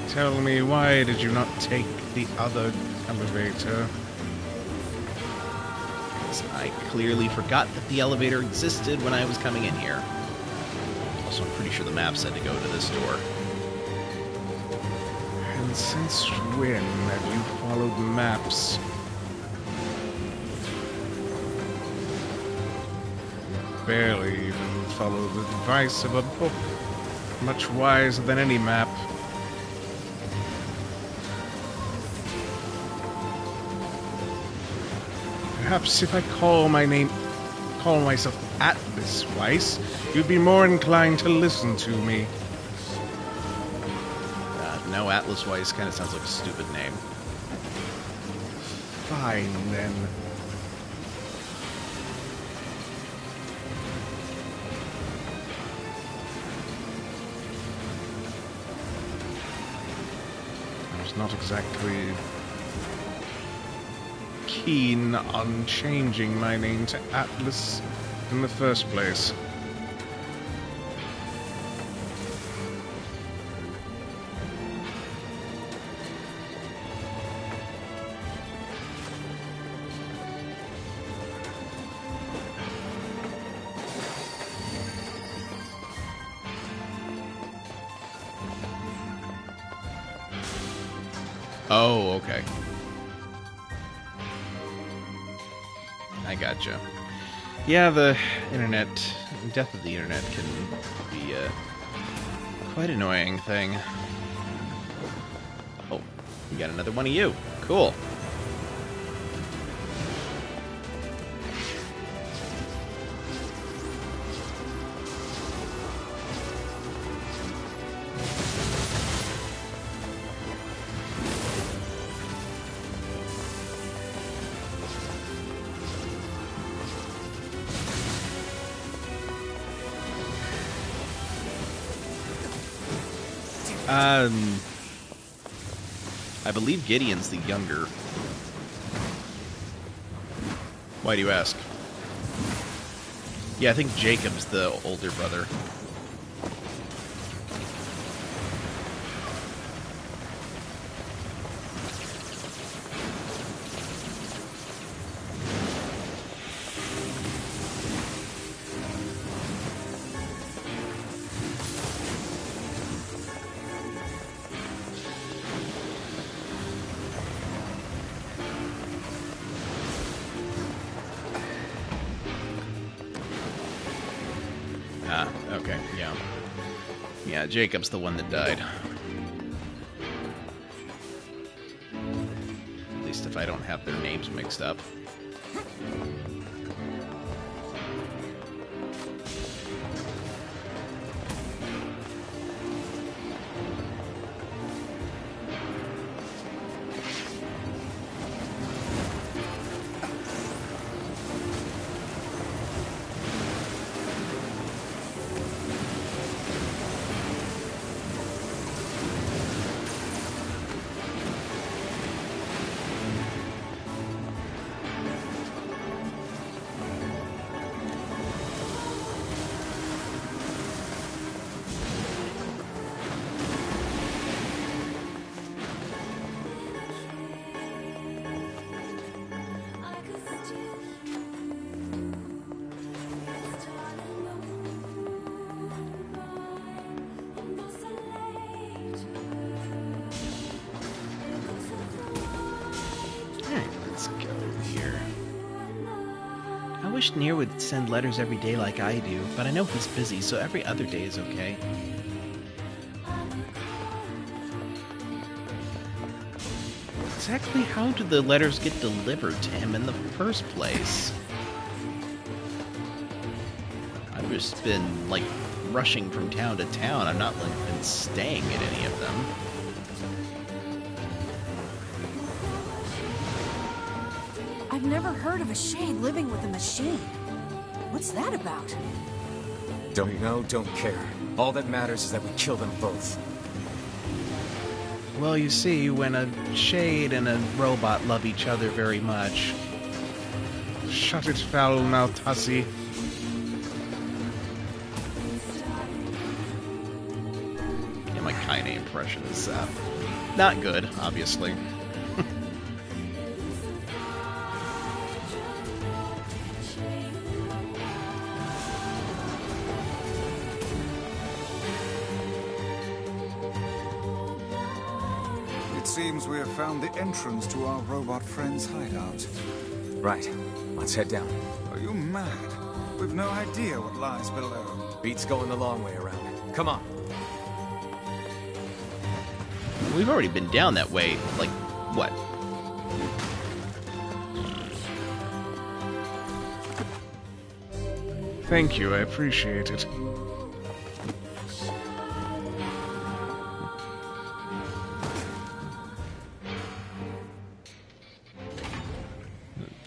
Tell me, why did you not take the other elevator? I clearly forgot that the elevator existed when I was coming in here. Also, I'm pretty sure the map said to go to this door. And Since when have you followed maps? You barely even follow the advice of a book, much wiser than any map. Perhaps if I call myself Atlas Weiss, you'd be more inclined to listen to me. No, Atlas Weiss kind of sounds like a stupid name. Fine, then. I was not exactly keen on changing my name to Atlas in the first place. Oh, okay. I gotcha. Yeah, the internet, death of the internet can be a quite annoying thing. Oh, we got another one of you. Cool. I believe Gideon's the younger. Why do you ask? Yeah, I think Jacob's the older brother. Ah, okay, yeah. Yeah, Jacob's the one that died. At least if I don't have their names mixed up. I wish NieR would send letters every day like I do, but I know he's busy, so every other day is okay. Exactly how do the letters get delivered to him in the first place? I've just been, like, rushing from town to town. I'm not, like, been staying at any of them. I've never heard of a shade living with a machine. What's that about? Don't know, don't care. All that matters is that we kill them both. Well, you see, when a shade and a robot love each other very much... Shut it foul now, Tussie. Yeah, my Kaine impression is not good, obviously. seems we have found the entrance to our robot friend's hideout. Right. Let's head down. Are you mad? We've no idea what lies below. Beats going the long way around. Come on. We've already been down that way, like, what? Thank you, I appreciate it.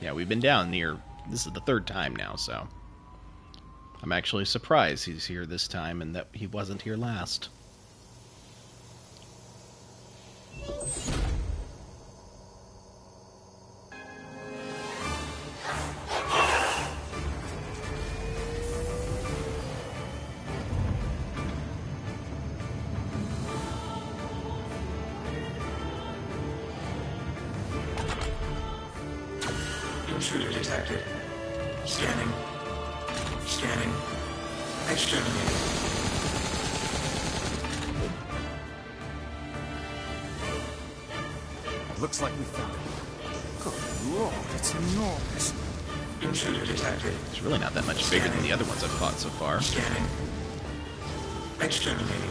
Yeah, we've been down near... This is the third time now, so... I'm actually surprised he's here this time and that he wasn't here last. Intruder detected. Scanning. Scanning. Exterminating. Looks like we found it. Good lord, it's enormous. Intruder detected. It's really not that much bigger than the other ones I've fought so far. Scanning. Exterminating.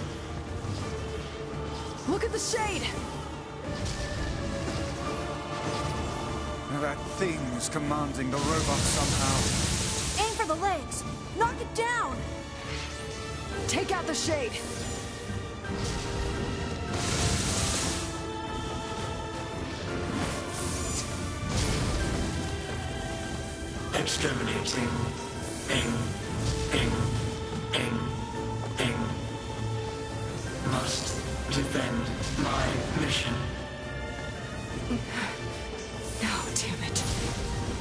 Look at the shade! That thing is commanding the robot somehow. Aim for the legs! Knock it down! Take out the shade! Exterminating. Ing. Ing. Ing. Ing. Must defend my mission. Oh, damn it.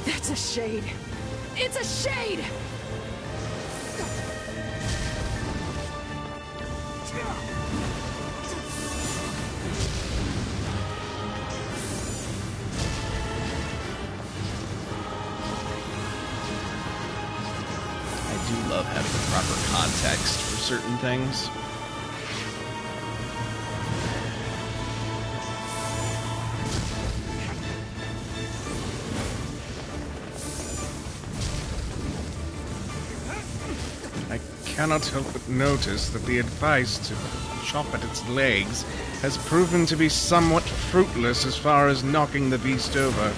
That's a shade. It's a shade! I do love having the proper context for certain things. I cannot help but notice that the advice to chop at its legs has proven to be somewhat fruitless as far as knocking the beast over.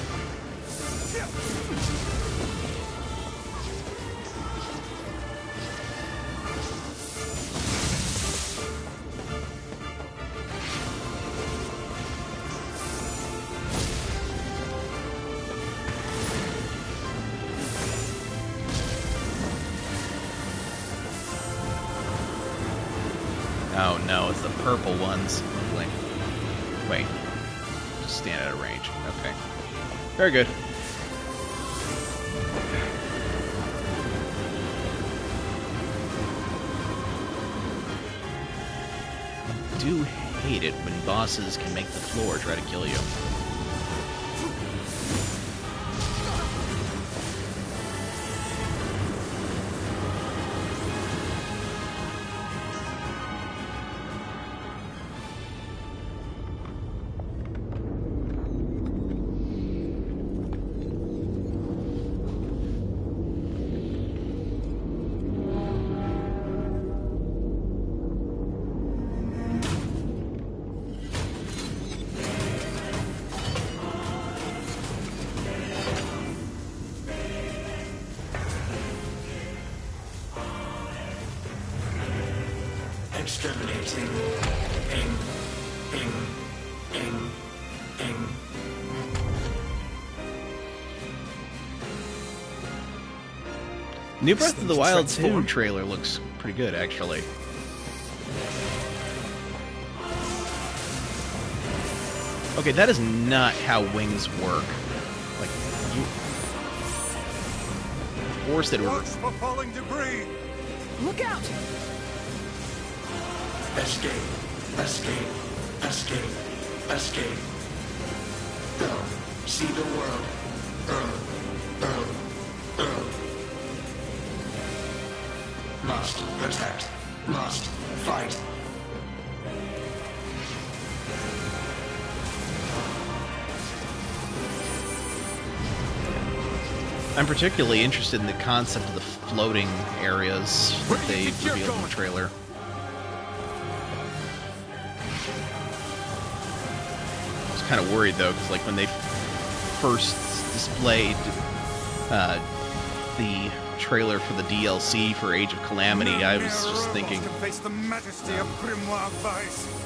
Oh no, it's the purple ones. Wait. Just stand out of range. Okay. Very good. I do hate it when bosses can make the floor try to kill you. Exterminating. Ing. Ing. Ing. Ing. New Breath of the Wild 2 trailer looks pretty good, actually. Okay, that is not how wings work. Like, you forced it. Watch for falling debris. Look out! Escape. Escape. Escape. Escape. Go. See the world. Earl. Must protect. Must fight. I'm particularly interested in the concept of the floating areas that they revealed in the trailer. I was kind of worried though, because like when they first displayed the trailer for the DLC for Age of Calamity, I was just thinking,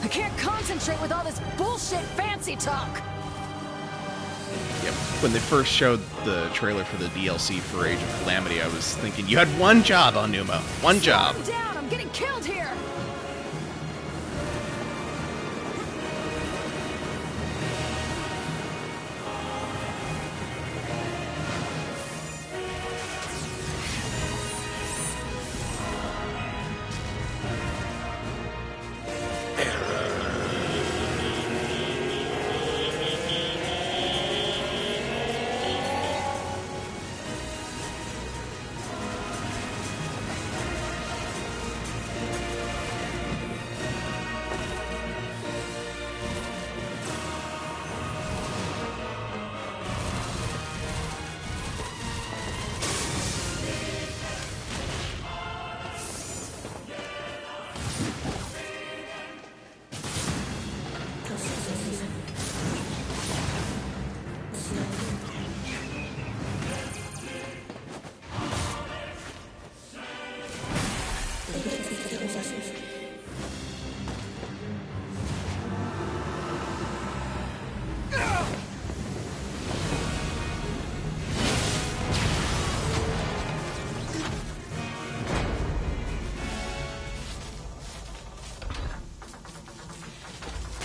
I can't concentrate with all this bullshit fancy talk. yep, when they first showed the trailer for the DLC for Age of Calamity, I was thinking, you had one job, Onuma. One job. Calm down, I'm getting killed here.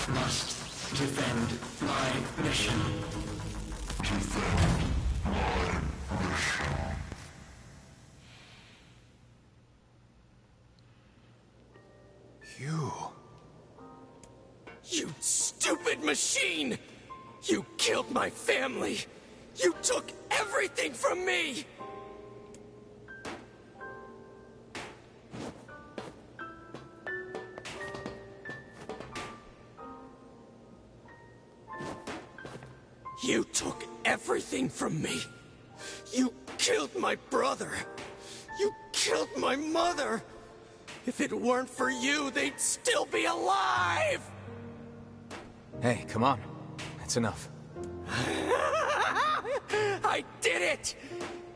Must defend my mission. Defend my mission. You stupid machine! You killed my family! You took everything from me! You took everything from me! You killed my brother! You killed my mother! If it weren't for you, they'd still be alive! Hey, come on. That's enough. I did it!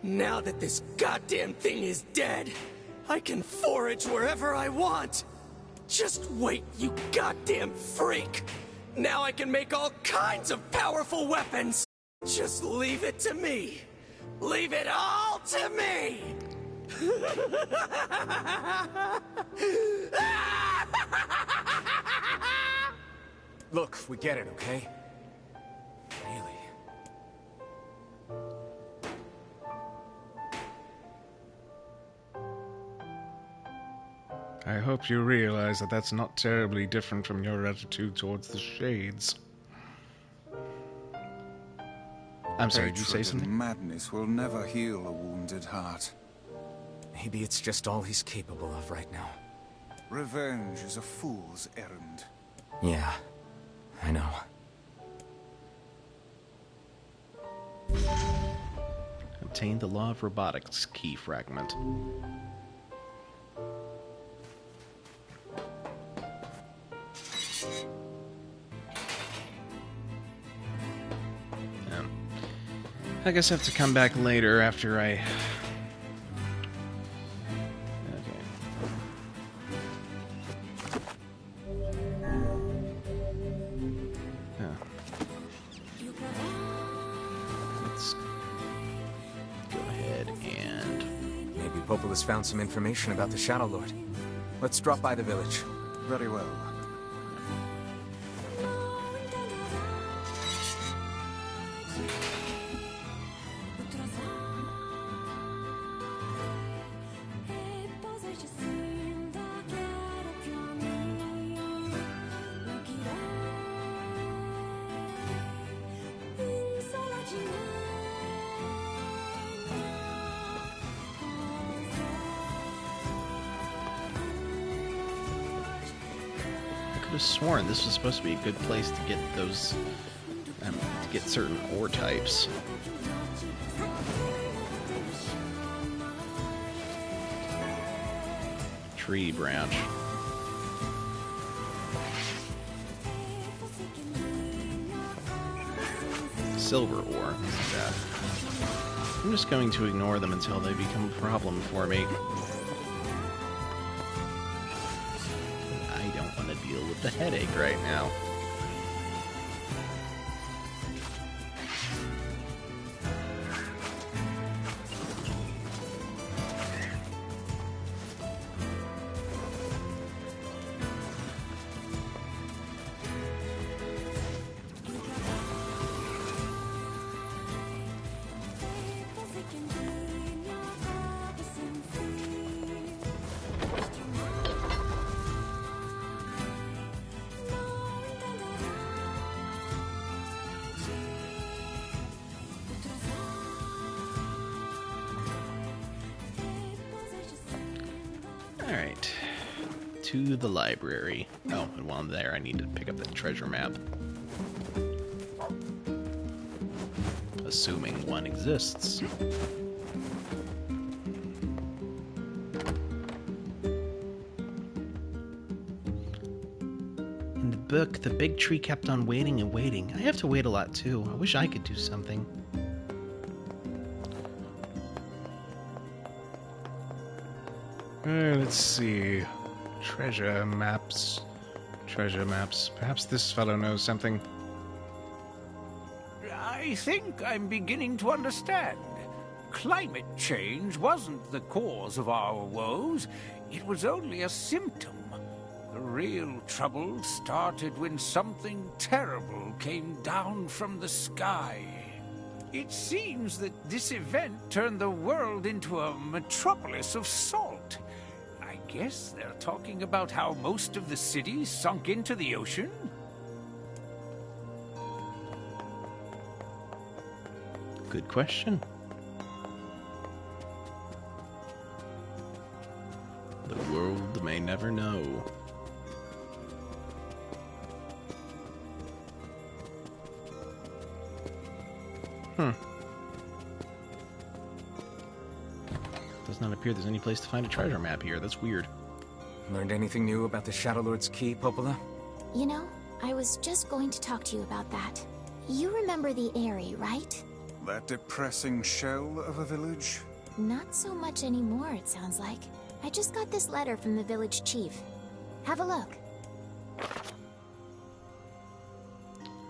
Now that this goddamn thing is dead, I can forage wherever I want. Just wait, you goddamn freak! Now I can make all kinds of powerful weapons! Just leave it to me! Leave it all to me! Look, we get it, okay? Really? I hope you realize that that's not terribly different from your attitude towards the Shades. I'm sorry, did you say Hatred and something? madness will never heal a wounded heart. Maybe it's just all he's capable of right now. Revenge is a fool's errand. Yeah, I know. Obtain the Law of Robotics key fragment. I guess I have to come back later after I... Okay. Let's go ahead and... Maybe Populus found some information about the Shadow Lord. Let's drop by the village. Very well. I could have sworn this was supposed to be a good place to get those, to get certain ore types. tree branch. Silver ore. What's that? I'm just going to ignore them until they become a problem for me. I don't want to deal with the headache right now. Alright. To the library. Oh, and while I'm there, I need to pick up that treasure map. Assuming one exists. In the book, the big tree kept on waiting and waiting. I have to wait a lot too. I wish I could do something. Let's see. Treasure maps. Treasure maps. Perhaps this fellow knows something. I think I'm beginning to understand. Climate change wasn't the cause of our woes. It was only a symptom. The real trouble started when something terrible came down from the sky. It seems that this event turned the world into a metropolis of salt. I guess they're talking about how most of the city sunk into the ocean? Good question. The world may never know. Does not appear there's any place to find a treasure map here. That's weird. Learned anything new about the Shadow Lord's Key, Popola? You know, I was just going to talk to you about that. You remember the Eyrie, right? That depressing shell of a village? Not so much anymore, it sounds like. I just got this letter from the village chief. Have a look.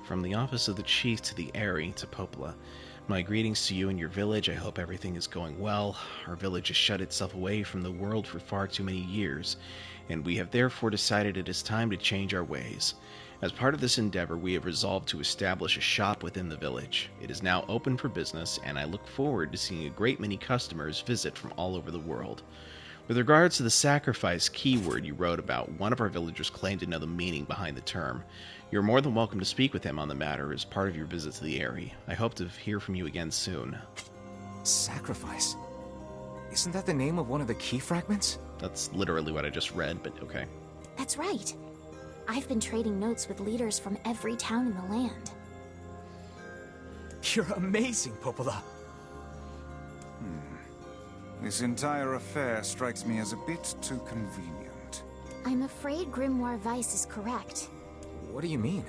From the office of the chief to the Eyrie to Popola. My greetings to you and your village. I hope everything is going well. Our village has shut itself away from the world for far too many years, and we have therefore decided it is time to change our ways. As part of this endeavor, we have resolved to establish a shop within the village. It is now open for business, and I look forward to seeing a great many customers visit from all over the world. With regards to the sacrifice keyword you wrote about, one of our villagers claimed to know the meaning behind the term. You're more than welcome to speak with him on the matter as part of your visit to the Eyrie. I hope to hear from you again soon. Sacrifice? Isn't that the name of one of the key fragments? That's literally what I just read, but okay. That's right. I've been trading notes with leaders from every town in the land. You're amazing, Popola. This entire affair strikes me as a bit too convenient. I'm afraid Grimoire Weiss is correct. What do you mean?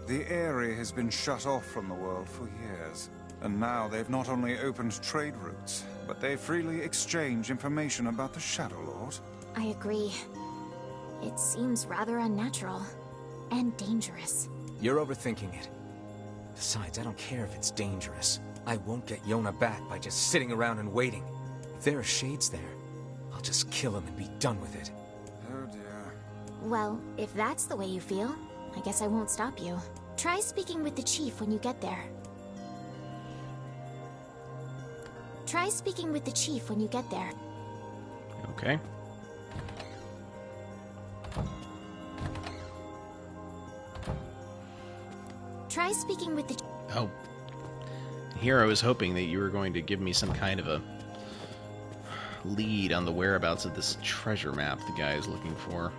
The Eyrie has been shut off from the world for years. And now they've not only opened trade routes, but they freely exchange information about the Shadow Lord. I agree. It seems rather unnatural. And dangerous. You're overthinking it. Besides, I don't care if it's dangerous. I won't get Yona back by just sitting around and waiting. If there are shades there, I'll just kill him and be done with it. Oh dear. Well, if that's the way you feel, I guess I won't stop you. Try speaking with the chief when you get there. Try speaking with the chief when you get there. Okay. Try speaking with the... Oh. Here I was hoping that you were going to give me some kind of a lead on the whereabouts of this treasure map the guy is looking for.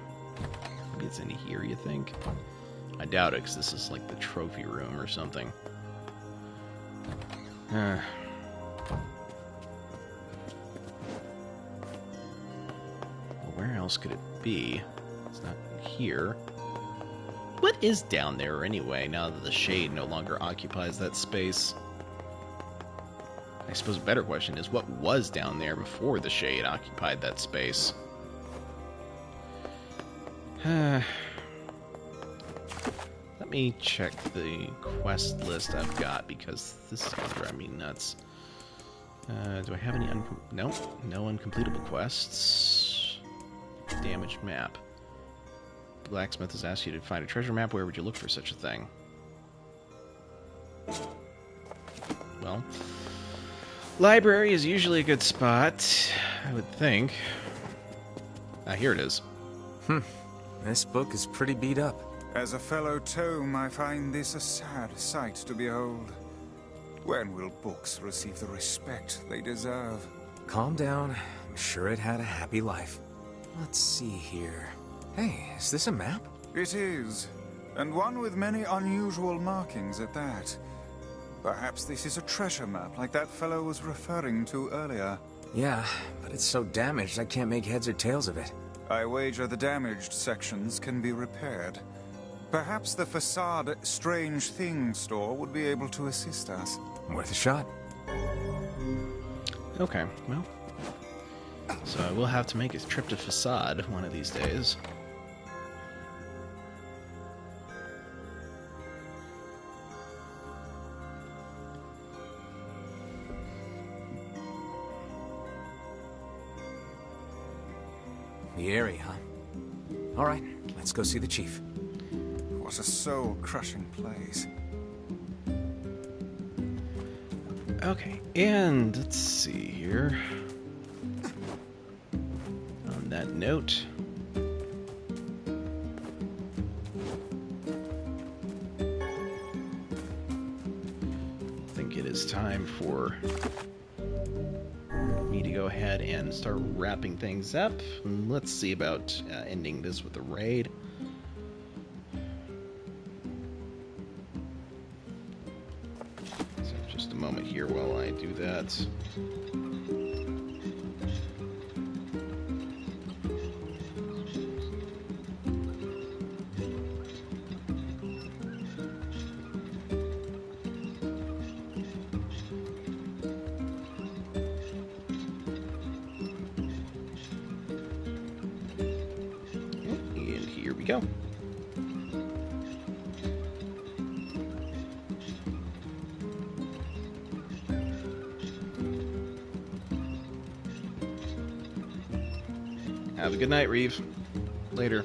Maybe it's in here, you think? I doubt it, because this is like the trophy room or something. Where else could it be? It's not here. What is down there anyway, now that the shade no longer occupies that space? I suppose a better question is, what was down there before the shade occupied that space? Let me check the quest list I've got, because this is going to drive me nuts. Do I have any no uncompletable quests. Damaged map. Blacksmith has asked you to find a treasure map. Where would you look for such a thing? Well, library is usually a good spot, I would think. Ah, here it is. This book is pretty beat up. As a fellow tome, I find this a sad sight to behold. When will books receive the respect they deserve? Calm down. I'm sure it had a happy life. Let's see here. Hey, is this a map? It is, and one with many unusual markings at that. Perhaps this is a treasure map like that fellow was referring to earlier. Yeah, but it's so damaged I can't make heads or tails of it. I wager the damaged sections can be repaired. Perhaps the facade Strange Things store would be able to assist us. Worth a shot. Okay, well. So I will have to make a trip to Facade one of these days. The area, huh? Alright, let's go see the chief. What a soul-crushing place. Okay, and let's see here. On that note, I think it is time for me to go ahead and start wrapping things up. And let's see about ending this with a raid. Just a moment here while I do that. And here we go. Have a good night, Reeve. Later.